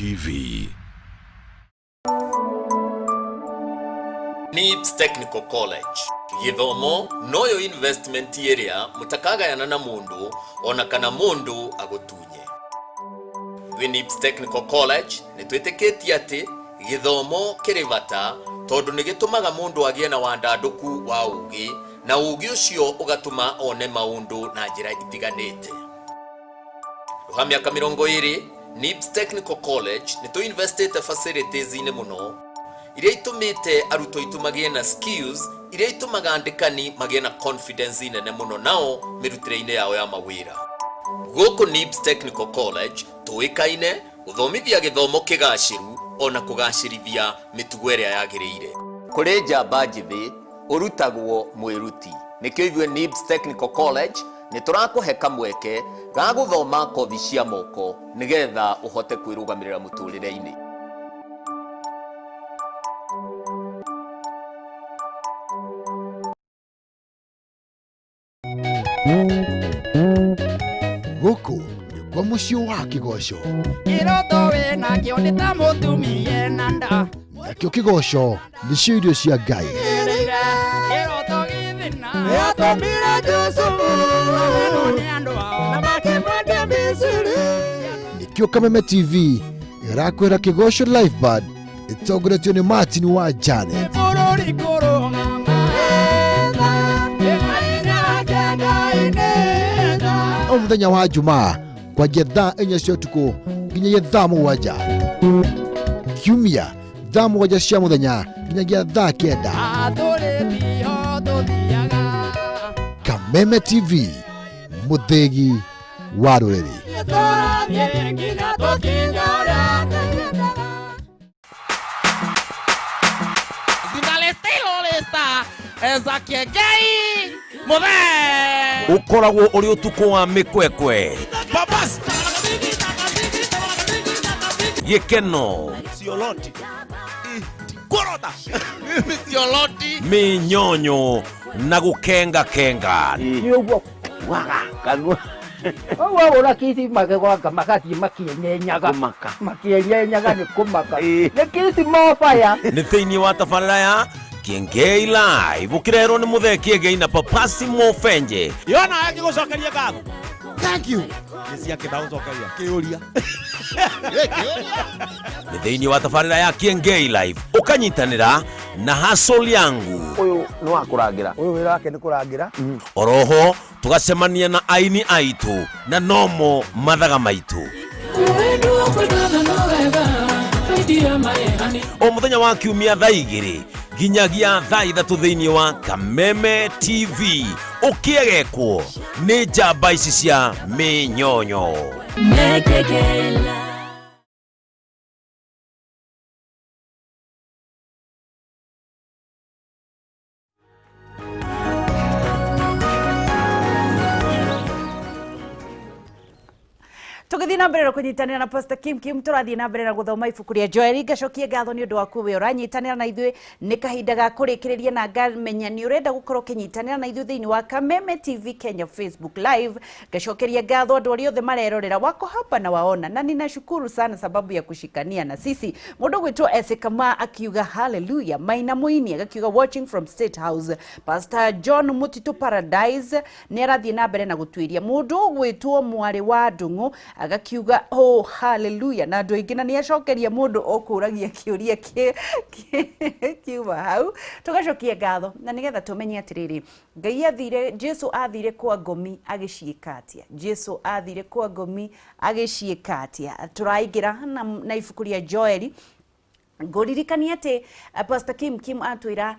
TV. NIBS Technical College. Githomo noyo investment area mutakagayana na mundu ona kana mundu agutunye. NIBS Technical College nitweteketie ati githomo kirivata tondu nigitumaga mundu agie na wandanduku wa ugi na ugi ucio ugatuma one maundu na njira itiganite. Ruha miaka 20 NIBS Technical College nitu invested facilities ine muno iria itumite arutwo itumagie na skills iria itumaga andikani magie na confidence inene muno nao mirutire-ine yao ya mawira. Goko NIBS Technical College tuikaine guthomithia githomo kigashiru ona kugashirithia mitugo iria yagiriire. Kuri njamba njithi urutagwo mwiruti nikio ithwe NIBS Technical College niturakuhe kamweke ga guthoma kothi cia moko nigetha uhote kwirugamirira muturire-ine. Goko kwa mucio wa Kigoco. Kiroto we na kio ndita mutumie nanda. Nakio Kigoco nicio irio cia Ngai. Kiroto githina. Ya tomira Jesu. Ni andu ao. Na makemwende Misiri. Nikio Kameme TV irakwira Kigoco Live Band itongoretio ni Martin wa Jane. Bururi koro nganga. O muthenya wa Jumaa kwanjia thaa 4 cia utuku nginyagia thaa 7. Kiumia thaa 7 cia muthenya nginyagia thaa 9. Kameme TV muthegi wa ruriri. Ezakiegei muthe ukoragwo uri utuku wa mikwekwe Babas gikeno Sioloti Koroda Sioloti minyonyo na gukenga kenga Nyogo waga kanwa Owa ora kiti magegwa makati makienyenyaga makienyenyaga ni kumaka ni kiti mofaya ni thiini wa tabarira ya Kiengei Live ukirerwo ni muthe Kiengei na Papasi Mofenje Yona yake gucokeria ngatho. Thank you. Nisi yake ndagucokeria kiuria. ni thiini wa tabarira ya Kiengei Live ukanyitanira na Hustle Yangu uyu ni wa kurangira Uyu wira wake ni kurangira. oroho tugacemania na aini aitu na nomo mathaga maitu o muthenya wa kiumia thaa 2 nginyagia thaa 3 thiini wa Kameme TV ukiegekwo ni njamba ici cia minyonyo. Tugithi na mbere kunyitanira na Pastor Kim turathi na mbere na guthoma ibuku ria Joel gacokie ngatho ni undu waku we uranyitanira na ithuĩ ni kahinda ga kurikiriria na ngamenya ni urenda gukorwo kinyitanira na ithuĩ thiini wa Kameme TV Kenya Facebook Live gacokeria ngatho andu aria othe marerorera wako hapa na waona na ninashukuru sana sababu ya kushikania na sisi. Mundu gwitwo Esekama akiuga hallelujah, Maina Muini agakiuga watching from State House, Pastor John Mutitu Paradise ni arathi na mbere na gutwiria. Mundu gwitwo Mwari wa Ndungu agakiuga oh hallelujah na andu aingi na ni acokeria mundu okuragia kiuria kiuma hau tugacokia ngatho na nigetha tumenye atiriri Ngai athire Jesu athire kwa ngomi agiciika atia Jesu athire kwa ngomi agiciika atia turaingira na ibuku ria Joel ngoririkania ati Pastor Kim atwira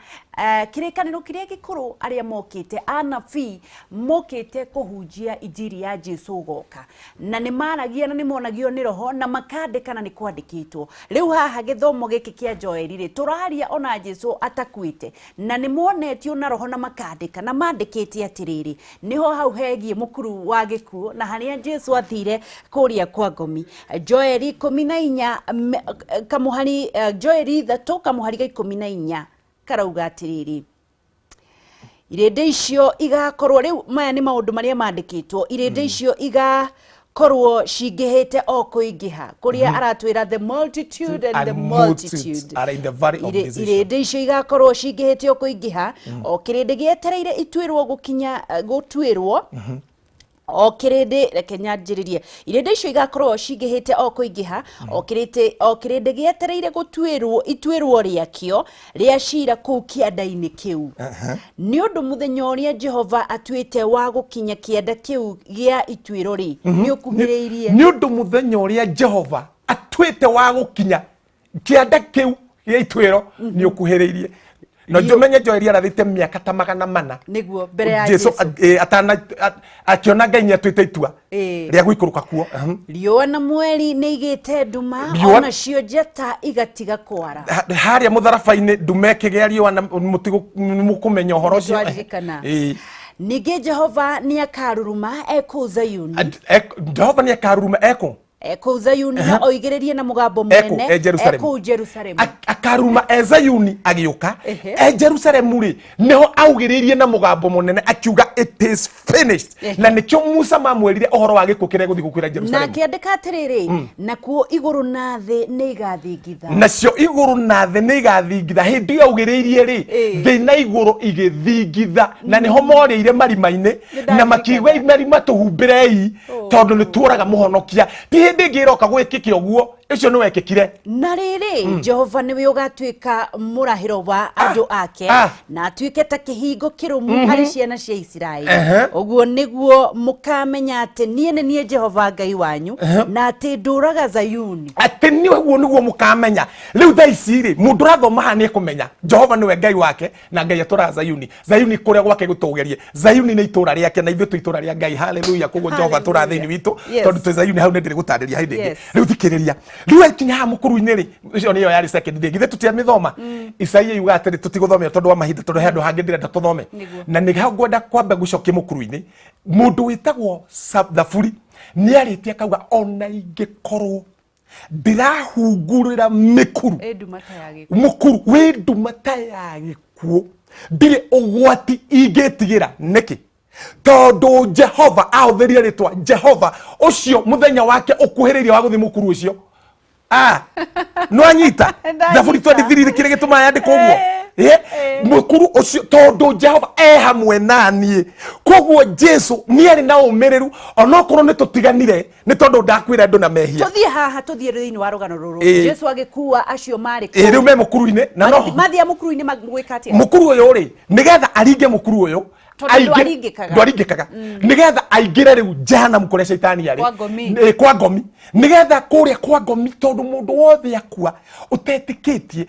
kirikaniro kiria gikuru aria mokite anabii mokite kuhunjia injiri ya Jesu goka na ni maragia na ni monagio ni roho na makandika na ni kwandikitwo riu haha githomo giki kia Joel ri turaria ona Jesu atakwite na ni monetio na roho na makandika na mandikite atiriri niho hau hegie mukuru wa gikuo na haria Jesu athire kuria kwa ngomi Joel 14 kamuhari Joel 3 kamuhari ga 14 karauga atiriri irende icio igakorwo riu maya ni maundu maria mandikitwo irende icio korwo cingihite o kuingiha kuria aratwira the multitude and the multitude are in the valley of decision. irinde icio igakorwo cingihite o kuingiha o kirinde gietereire itwirwo gukinya gutwirwo o kirinde reke nyanjiririe irinde icio igakorwo cingihite o kuingiha o kirinde gietereire gutwirwo itwirwo riakio ria cira kuu kianda-ini kiu ni undu muthenya uria Jehova atwite wa gukinya kianda kiu gia itwiro ri ni ukuhiriirie ni undu muthenya uria Jehova atwite wa gukinya kianda kiu gia itwiro ni ukuhiriirie no jumenye Joeli arathite miaka ta 400 niguo mbere ya Jesu atana akiona Ngai ni atwite itua ria guikuruka kuo riũa na mweri ni igite nduma ona cio njata igatiga kwara haria mutharabaini ndume kigea riũa na mukumenya uhoro ucio ningĩ Jehova ni akaruruma eku Zayuni Jehova ni akaruruma eku Zayuni na oigĩrĩrie na mugambo munene eku Jerusalemu akaruma Zayuni agiuka Jerusalemu ri neho augĩrĩrie na mugambo munene akiuga it is finished na nikyo Musa mamwerire ohoro wa gĩkuũ kĩrĩa gũthiĩ gũkwĩra Jerusalemu na kĩandĩka atĩrĩrĩ nakuo igũrũ na thĩ nĩ igathingitha nacio igũrũ na thĩ nĩ igathingitha hĩndĩ augĩrĩirie ri thĩ na igũrũ igĩthingitha na nĩho morĩire marima-inĩ na makiuga marima tũhumbĩrei tondũ nĩ tuoraga mũhonokia hĩndĩ ngĩroka gwĩkĩke ũguo icio nĩ wekĩkire na rĩrĩ Jehova nĩwe ũgatuĩka mũrahĩro wa andũ ake na atuĩke ta kĩhingo kĩrũmu harĩ ciana cia Isiraeli ũguo nĩguo mũkamenya atĩ niĩ nĩ niĩ Jehova Ngai wanyu na atĩ ndũraga Zayuni atĩ niĩ ũguo nĩguo mũkamenya rĩu thaa ici rĩ mũndũ ũrathoma haha nĩ kũmenya Jehova nĩwe Ngai wake na Ngai atũraga Zayuni kũrĩa gwake gũtũgerie Zayuni nĩ itũra rĩake na ithuĩ twĩ itũra rĩa Ngai haleluya koguo Jehova atũraga thĩinĩ witũ tondũ twĩ Zayuni hau nĩ ndĩrĩ gũtarĩria hĩndĩ ĩngĩ rĩu thikĩrĩria rĩu ikinya ha mũkuru-inĩ rĩ icio nĩyo yarĩ second day githe tũtiamĩthoma Isaia yuga atĩrĩ tũtigũthomera tondũ wa mahinda tondũ handũ hangĩ ndĩrenda tũthome na nĩ ha ngwenda kwamba gũcokia mũkuru-inĩ mũndũ wĩtagwo Thaburi nĩ arĩtie akauga ona ingĩkorwo ndirahungurĩra mĩkuru mũkuru wĩ ndumata ya gĩkuũ ndirĩ ũgwati ingĩtigĩra nĩkĩ tondũ Jehova ahũthĩrie rĩtwa Jehova ũcio mũthenya wake ũkuhĩrĩirie wa gũthiĩ mũkuru ũcio no anyita Thaburi 23 kĩrĩa gĩtũmaga yandĩkwo ũguo mũkuru ũcio tondũ Jehova hamwe naniĩ koguo Jesu nĩ arĩ na ũmĩrĩru onokorwo nĩ tũtiganire nĩ tondũ ndakwĩra andũ na mehia tũthiĩ haha tũthiĩ thĩinĩ wa rũgano rũrũ Jesu agĩkua acio marĩ rĩu me mũkuru-inĩ na no mathiĩ mũkuru-inĩ magwĩka atĩa mũkuru ũyũ rĩ nĩgetha aringe mũkuru ũyũ ndwaringĩkaga nĩgetha aingĩre rĩu jehanamu kũrĩa Shaitani arĩ kwa ngomi nĩgetha kũrĩa kwa ngomi tondũ mũndũ wothe akua ũtetĩkĩtie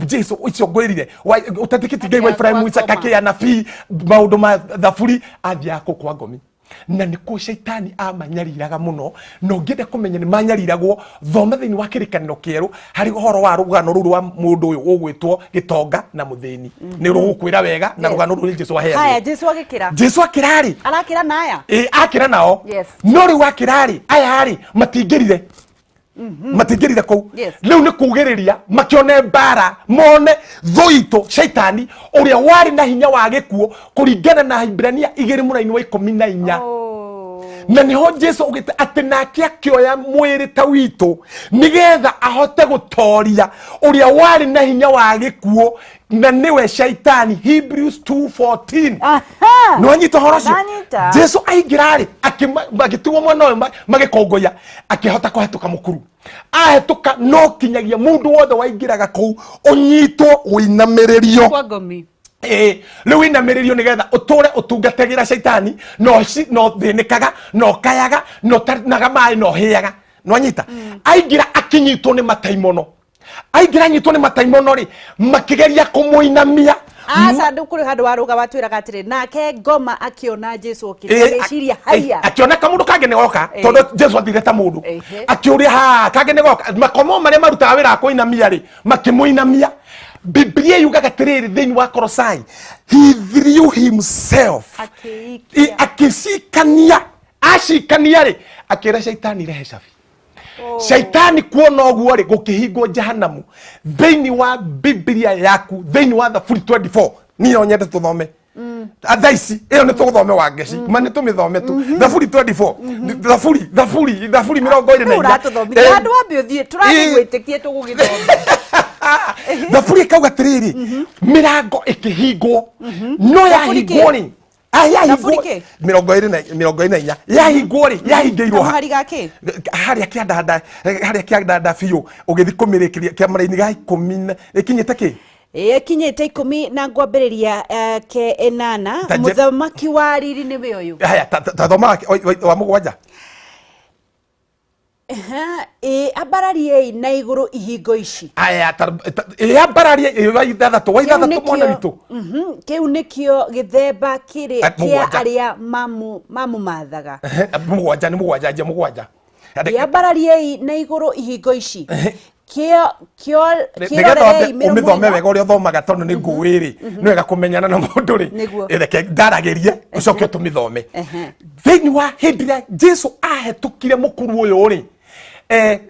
Jesu icio ngwĩrire ũtetĩkĩtie Ngai wa Ibrahimu Isaka kĩanabii maũndũ ma Thaburi athiako kwa ngomi na nĩkuo Shaitani amanyariraga mũno no ngĩenda kũmenya nĩ manyariragwo thoma thĩinĩ wa kĩrĩkanĩro kĩerũ harĩ ũhoro wa rũgano rũrũ wa mũndũ ũyũ ũgwĩtwo gĩtonga na mũthĩni nĩ rũgũkwĩra wega na rũgano rũrũ Jesu aheanire haya Jesu akĩra rĩ arakĩra na aya akĩra nao no rĩu akĩra rĩ aya rĩ matingĩrire kũu rĩu nĩ kugĩrĩria makĩone mbara mone thũitũ Shaitani ũrĩa warĩ na hinya wa gĩkuũ kũringana na Hibirania 2:14 na niho Jesu ugite atĩ nake akĩoya mwĩrĩ ta witũ nĩgetha ahote gũtoria ũrĩa warĩ na hinya wa gĩkuũ na nĩwe Shaitani Hebrews 2:14 no anyita horo cio Jesu aingĩra rĩ agĩtigwo mwana ũyũ magĩkongoya akĩhota kũhetũka mũkuru ahetũka no kinyagia mũndũ wothe waingĩraga kũu ũnyitwo ũinamĩrĩrio kwa ngomi rĩu inamĩrĩrio nĩgetha ũtũre ũtungatagĩra Shaitani no thĩnĩkaga no kayaga no tarinaga maĩ no hĩaga no anyita aingĩra akinyitwo nĩ mataimono aingĩra anyitwo nĩ mataimono rĩ makĩgeria kũmũinamia sandu kuri handu waruga watwiraga atiri nake ngoma akiona Jesu okireciria haya akiona kamundu kange negoka tondu Jesu athire ta mundu akiuria ha kange negoka makomo maria marutaga wira kuinamia ri makimuinamia Biblia yugaga atiriri thĩinĩ wa Kolosai he threw himself akĩcikania acikania ri akĩra Shaitani rehe cabi Shaitani kuona ũguo rĩ gũkĩhingwo jehanamu thĩinĩ wa Biblia yaku thĩinĩ wa Thaburi 24 niyo nyende tũthome Adhaisi iyo ni tuguthome wa ngeci mane tumithome tu Thaburi 24 Thaburi mirongo ire na inya uratuthomithia andu ambe uthie turagwitikie tugugithoma Thaburi kauga tiriri mirango ikihingwo no yahingwo ni mirongo ire na inya yahingwo ri yahingirwo haria kiandanda biu ugithi kumirikiria kiamara-ini ga 10 ikinyite ki kinyite 10 na ngwambiriria ke 8 muthamaki wa riri ni we uyu haya tathoma wa mugwanja ambararie na iguru ihingo ici aya ambararie wa ithathatu mwana witu kiu nikio githemba kia aria mamu mathaga mugwanja ambararie na iguru ihingo ici umithome wega uria thomaga tondu ni nguiri ni wega kumenyana na mundu ri reke ndaragerie ucoke tumithome thiini wa hindira Jesu ahetukire mukuru uyu ri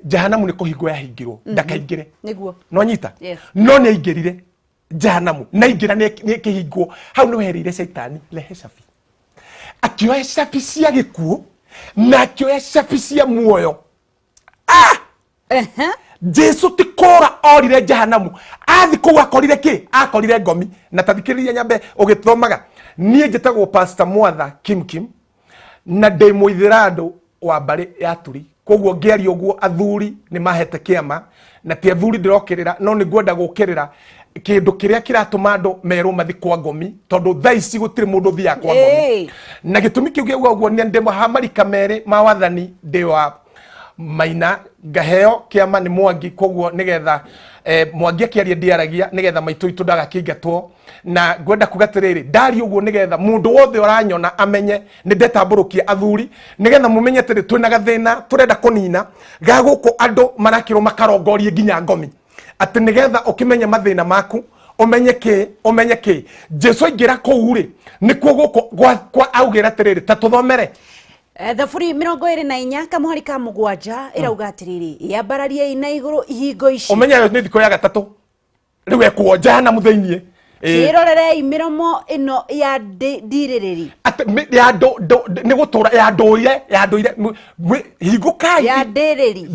jahanamu ni kuhingo yahingirwo ndakaingire niguo no nyita no ni aingirire jahanamu na ingira ni kihingwo hau no herire Saitani lehe cabi akioya cabi cia gikuo na akioya cabi cia muoyo Jesu tikora orire jahanamu athi ku akorire ki akorire ngomi na tathikiriria nyambe ugithomaga nie njitagwo Pastor Mwatha Kim na ndĩ muithirando wa bari ya turi koguo ngiari uguo athuri ni mahete kiama na ti athuri ndirokirira no ni ngwenda gukirira kindu kiria kiratuma andu meru mathi kwa ngomi tondu thaici gutiri mundu thia kwa ngomi na gitumi kiu giuga uguo ni ndimo hamarika mere ma wathani ndi wa Maina ngaheo kiama ni Mwangi koguo nigetha Mwangi akiaria ndiaragia nigetha maitu itu ndagakingatwo na ngwenda kugatiriri ndari uguo nigetha mundu wothe uranyona amenye ni ndetamburukia athuri nigetha mumenye tiri twina gathina turenda kunina gaguko andu marakiro makarongorie nginya ngomi ati nigetha ukimenya mathina maku umenye ki Jesu aingira kuuri ni kuguko kwa augira tiriri tatuthomere Thaburi 24 kamuhari ka mugwanja irauga atiriri yambararie na iguru ihingo ici umenya ni thiko ya gatatu riwe kuonja na mutheinie kirorerei miromo ino ya ndiriri ati ya ni gutura ya ndoire hingukai ya ndiriri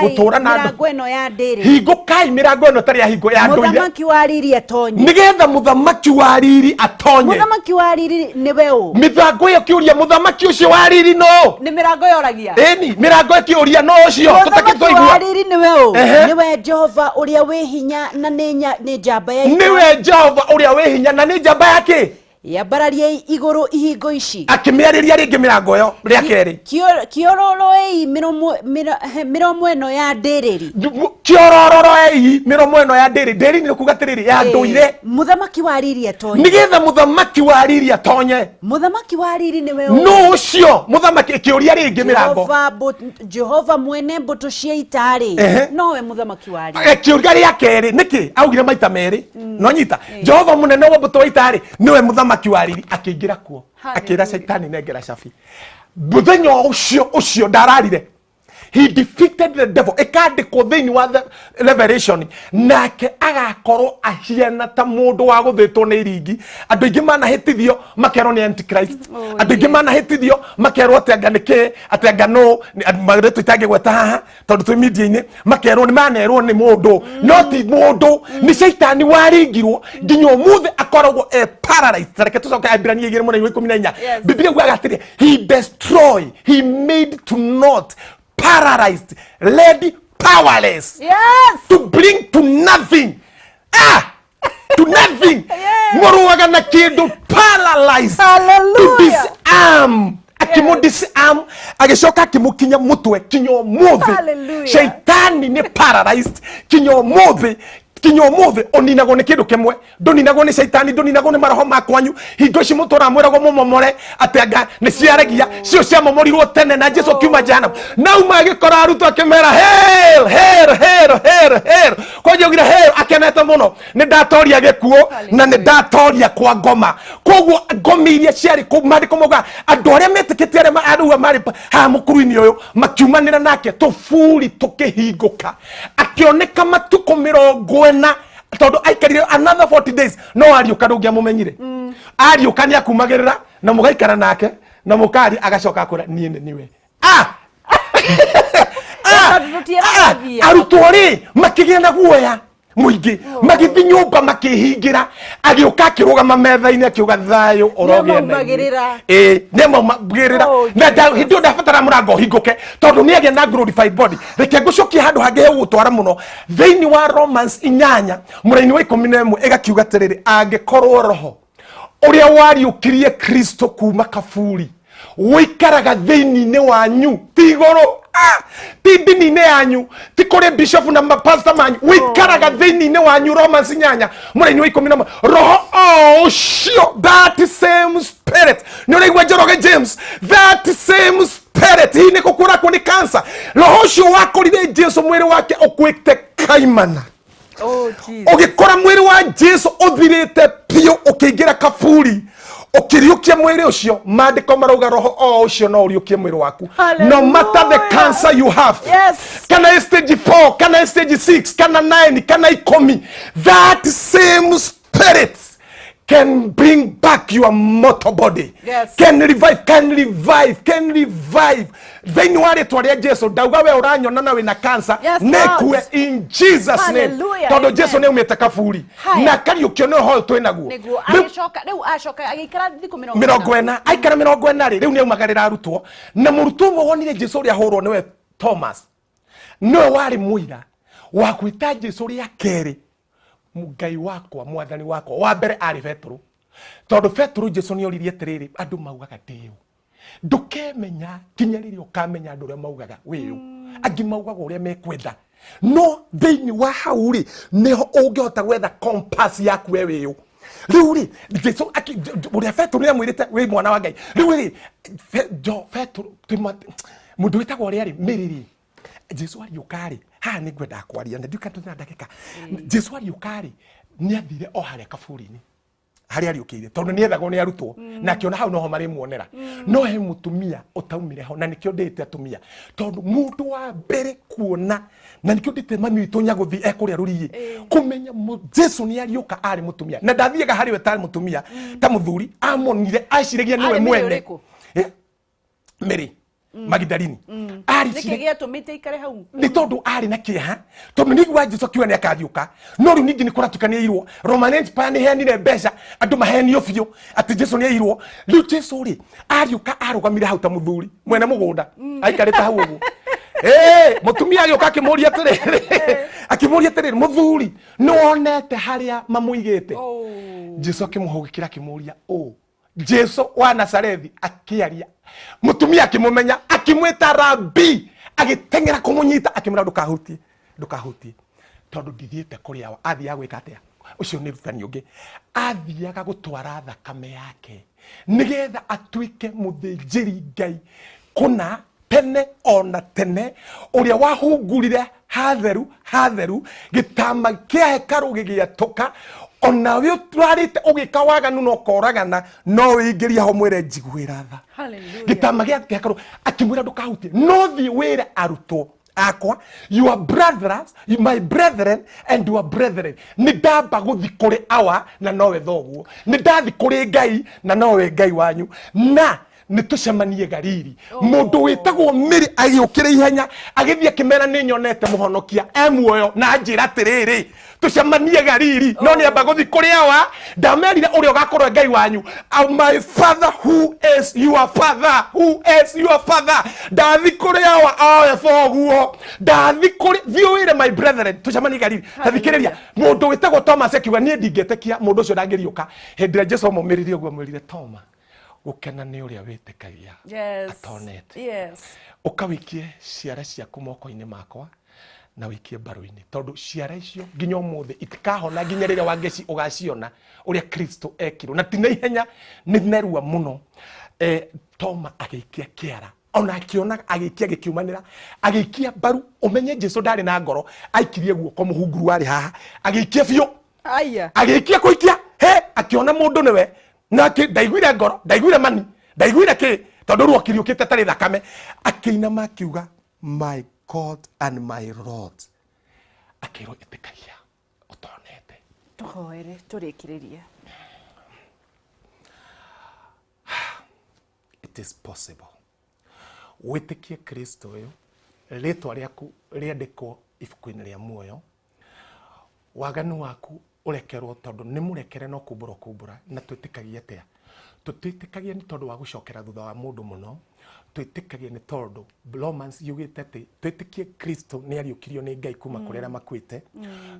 gutura na mirango ino ya ndiriri hingukai mirango ino tari ya hingo ya ndoire muthamaki wa riri atonye nigetha muthamaki wa riri atonye muthamaki wa riri ni weu mithango yo kiuria muthamaki ucio wa riri no ni mirango yoragia eni mirango kiuria no ucio tutakitwa igua wa riri ni weu niwe Jehova uria wi hinya na ni njamba ya niwe Jehova uria wi hinya na ni njamba yake yambararie iguru ihingo ici akimiariria ringi mirango yo ria keri kiororoi miromo eno ya ndiriri kiororoi miromo eno ya ndiriri ni kugatiriri ya nduire muthamaki wa riri atonye nigetha muthamaki wa riri atonye muthamaki wa riri ni we no ucio muthamaki kiuria ringi mirango Jehova mwene mbuto cia itari no we muthamaki wa riri kiuria ria keri niki augire maita meri no nyita Jehova munene wa mbuto itari niwe muthamaki wa riri akiingira kuo akira Saitani nengera cabi muthenya ucio ndararire he defeated the devil ekandikwo thiini wa Revelation nake agakorwo ahiana ta mundu wa guthitwo ni ringi andu ingi manahitithio makerwo ni Antichrist andu ingi manahitithio makerwo ati anga niki ati anga no magretu itange gweta haha tondu twi media-ini makerwo ni manerwo ni mundu no ti mundu ni Saitani waringirwo nginya umuthi akoragwo paralyzed reke tucoke Ibrania 2:14 Biblia guaga atiri he destroyed he made to not paralyzed, led powerless, to bring to nothing, to nothing. Moruwaga na kindu paralyzed, to disarm. Akimu disarm, agishoka akimukinya mutwe kinyo muthi. Shaitani ni paralyzed, kinyo muthi. Kinyo muthi oninago ni kindu kimwe ndoninago ni Saitani ndoninago ni maroho makwanyu hingo ici mutura mwirago mumomore atenga ni ciaragia cio cia momorirwo tene na Jesu kiuma jana nau magikora aruto akimera hell kwa jogira hell akeneta muno ni ndatoria gikuo na ni ndatoria kwa ngoma koguo ngomi iria ciari kumari kumuga andu aria metikite aria maruwa mari ha mukuru-ini uyu makiumanira nake tufuri tukihinguka akioneka matuko 40 tondu aikarire another 40 days no ariuka ndungia mumenyire ariuka ni akumagirira na mugaikara nake na mukari agacoka akura nie niwe arutwo ri makigia na guoya muingi magithi nyumba makihingira agiuka akirugama metha-ini akiuga thayo orogia nemo magirira na hindu ndabatara murango hinguke tondu ni agia na glorified body reke ngucokia handu hangi hegutwara muno thiini wa Romans 8 muraini wa 11 igakiuga tiriri angikorwo roho uria wariukirie Kristo kuma kaburi wikaraga thiini-ini wanyu tigoro ti ndini-ini yanyu ti kuri bishop na pastor manyu wikaraga thiini-ini wanyu Romans 8 muraini wa 11 roho ucio that same spirit ni uraigua Njoroge James that same spirit hii ni kukura kuni cancer roho ucio wakorire Jesu mwiri wake ukwite kaimana ugikora mwiri wa Jesu uthirite pio ukiingira kaburi ukiriukia mwiri ucio mandiko marauga roho ucio no uriukie mwiri waku no matter the cancer you have kana stage 4 kana stage 6 kana 9 kana 10 that same spirit can bring back your mortal body can revive then wale twaria Jesu dauga we uranyona na we na cancer nekue in Jesus name todo Jesu ne umete kaburi na kariukio no ho twenaguo ashoka agikara thiku 40 aikara 40 ri riu ne umagarira arutwo na murutwo mo wonire Jesu ri ahurwo niwe Thomas no wari muira wa kwita Jesu ri akeri mugai wakwa mwathani wakwa wa mbere ari Petro tondu Petro Jesu ni oririe tiriri andu maugaga tiu ndukemenya kinya riri ukamenya andu ria maugaga wiu angi maugaga uria mekwenda no thiini wa hauri niho ungihota gwetha compass yaku we wiu riu ri Jesu uria Petro ni amwirite wi mwana wa Ngai riu ri Petro mundu witagwo ria ri miriri Jesu ariukari ha ni gwenda kwaria na ndika tuna ndagika Jesu ariukari ni athire o haria kaburi-ini haria ariukire tondu ni ethagwo ni arutwo na akiona hau noho mari muonera no he mutumia utaumire ho na nikio ndite atumia tondu mundu wa mbere kuona na nikio ndite mami witu nyaguthi ekuria ruriyi kumenya Jesu ni ariuka ari mutumia na ndathiaga hari we tari mutumia ta muthuri amonire acirigia niwe mwene Mary Magdalini nikigia tumite ikare hau ni tondu ari na kieha tondu nigwa Jesu kiwa ni akathiuka no ru ningi ni kuratukania irwo Romanent pani henire mbeca andu mahenio biu ati Jesu ni irwo ru Jesu ri ariuka arugamire hau ta muthuri mwene mugunda aikarite hau ugu mutumia agioka akimuria tiriri muthuri no onete haria mamuigite Jesu akimuhugikira akimuria Jesu wa Nazarethi akiaria mutumia akimumenya akimwita Rabi agitengera kumunyita akimura ndukahutie tondu ndithiite kuri awa athia gwika atia ucio ni rutani ungi athiaga gutwara thakame yake nigetha atuike muthinjiri Ngai kuna tene ona tene uria wahungurire hatheru gitama kia hekaru gigiatuka ona we twarite ugika waganu no koragana no wingiria ho mwire njiguira tha hallelujah gitama gia hekaru akimwira ndukahutie no thi wire arutwo akwa your brothers my brethren and your brethren ni ndamba guthi kuri awa na nowe thoguo ni ndathi kuri Ngai na nowe Ngai wanyu na nitucemanie Galili mundu witagwo Mary agiukire ihenya agithie kimera ni nyonete muhonokia emuoyo na njira tiriri tucemanie Galili no ni amba guthi kuri awa ndamerire uri ugakorwo Ngai wanyu my father who is your father ndathi kuri awa foguo ndathi kuri thiuire my brethren tucemanie Galili tathikiriria mundu witagwo Thomas akiuga ni ndingetekia mundu ucio ndangiriuka hindira Jesu mumiririe guo mwirire Thomas gukena ni uria witikagia atonete ukawikie ciara ciaku moko-ini makwa na wikie mbaru-ini tondu ciara icio nginya umuthi itikahona nginya riria wangeci ugaciona uria Kristo ekirwo na tina ihenya ni nerua muno Toma agikia kiara ona akiona agikia gikiumanira agikia mbaru umenye Jesu ndari na ngoro aikirie guoko muhunguru wari haha agikia biu agikia kuikia akiona mundu niwe na ndaiguire ngoro ndaiguire mani ndaiguire ki tondu ru akiriukite tari thakame akiinama akiuga my God and my Lord akiro itikagia utonete tuhoere turikiririe it is possible. Witikie Kristo uyu ritwa riaku riandikwo ibuku-ini ria muoyo, waganu waku urekerwo tondu ni murekere no kumbura na twitikagia atia tutitikagia ni tondu wa gucokera thutha wa mundu muno, twitikagia ni tondu Romans yugite ati twitikie Kristo ni ariukirio ni Ngai kuma kurera makwite,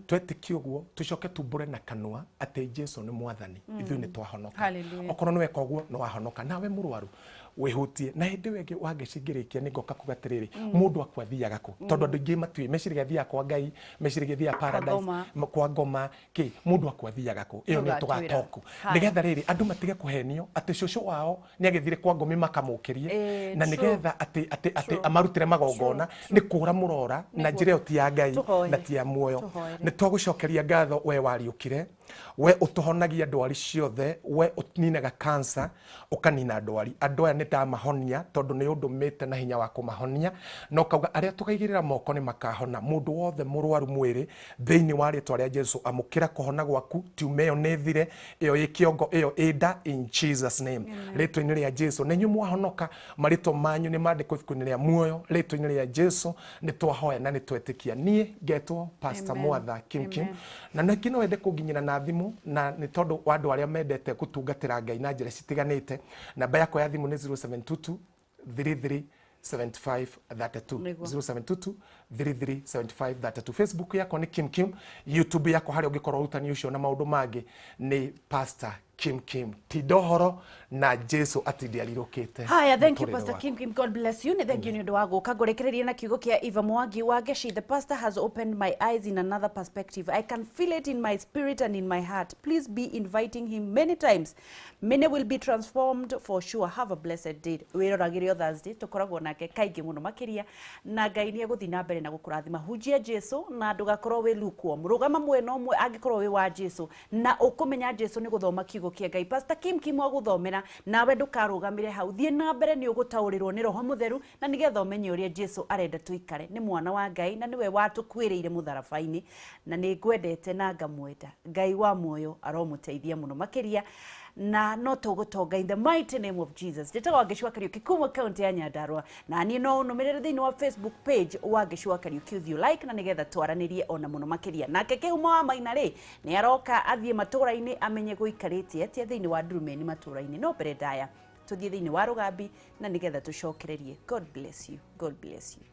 twitikie uguo tucoke tumbure na kanua ati Jesu ni mwathani, ithu ni twahonoka. Okorwo ni weka uguo no wahonoka, nawe murwaru wihutie na hindi wengi wangicingirikia ni ngoka kugatiriri mundu akwathiaga ku tondu andu ingi matui meciriga thia kwa Ngai, meciriga thia paradise kwa ngoma ki mundu akwathiaga ku iyo ni tugatoku nigetha riri andu matige kuhenio ati cucu wao ni agithire kwa ngomi makamukirie na nigetha ati amarutire magongona ni kura murora na njira ti ya Ngai na ti ya muoyo. Ni twagucokeria ngatho we wariukire, we utuhonagia ndwari ciothe, we utininaga cancer ukanina ndwari. Andu aya ni ndamahonia tondu ni undumite na hinya wa kumahonia, no kauga aria tukaigirira moko ni makahona. Mundu wothe murwaru mwiri thiini wa ritwa ria Jesu amukira kuhona gwaku, tiumeyo ni thire, iyo ikiongo iyo ida in Jesus name. Ritwa-ini ria Jesu ni nyumu wahonoka, marito manyu ni mandikwo ibuku-ini ria muoyo. Ritwa-ini ria Jesu ni twahoya na ni twetikia. Nie ngetwo Pastor Mwatha Kim na nakino wende kunginyira na thimu, na ni tondu wa andu aria mendete gutungatira Ngai na njira citiganite. Namba yako ya thimu ni 0722 33 75 32 0722 33 75 32. Facebook yako ni Kim. YouTube yako hari ungikorwo utani ucio na maundu mangi ni Pastor Kim Tidohoro na Jesu atindi alirokete. Haya, thank you Pastor Kim. God bless you. Thank you ni undu wa guka ngurekereria na kiugo kia Eva Mwangi wa Geshi. The pastor has opened my eyes in another perspective. I can feel it in my spirit and in my heart. Please be inviting him many times. Many will be transformed for sure. Have a blessed day. Wiroragirio Thursday tukoragwo nake kaingi muno makiria na Ngai ni eguthi na mbere na gukurathima. Hujia Jesu na ndugakorwo wi lukewarm. Rugama mwena umwe angikorwo wi wa Jesu na ukumenya Jesu ni guthoma kiugo kia Ngai. Pastor Kim wa guthomera nawe ndukarugamire hau, thie na mbere ni ugutaurirwo ni Roho Mutheru na nigetha umenye uria Jesu arenda tuikare. Ni mwana wa Ngai na niwe watukwiriire mutharabaini na ni ngwendete na ngamwenda. Ngai wa muoyo aromuteithia muno makiria na no tugutonga in the mighty name of Jesus. Njetaga Ngeshua Kariuki kuma county ya Nyandarua, na ni no numirire thiini wa Facebook page wa Ngeshua Kariuki uthio like na nigetha twaranirie ona muno makiria. Nake Kihuma wa Maina ri ni aroka athie matura-ini amenye guikaritie atia thiini wa Ndurumeni matura-ini. No mbere ndaya tuthie thiini wa Rugambi na nigetha tucokererie. God bless you. God bless you.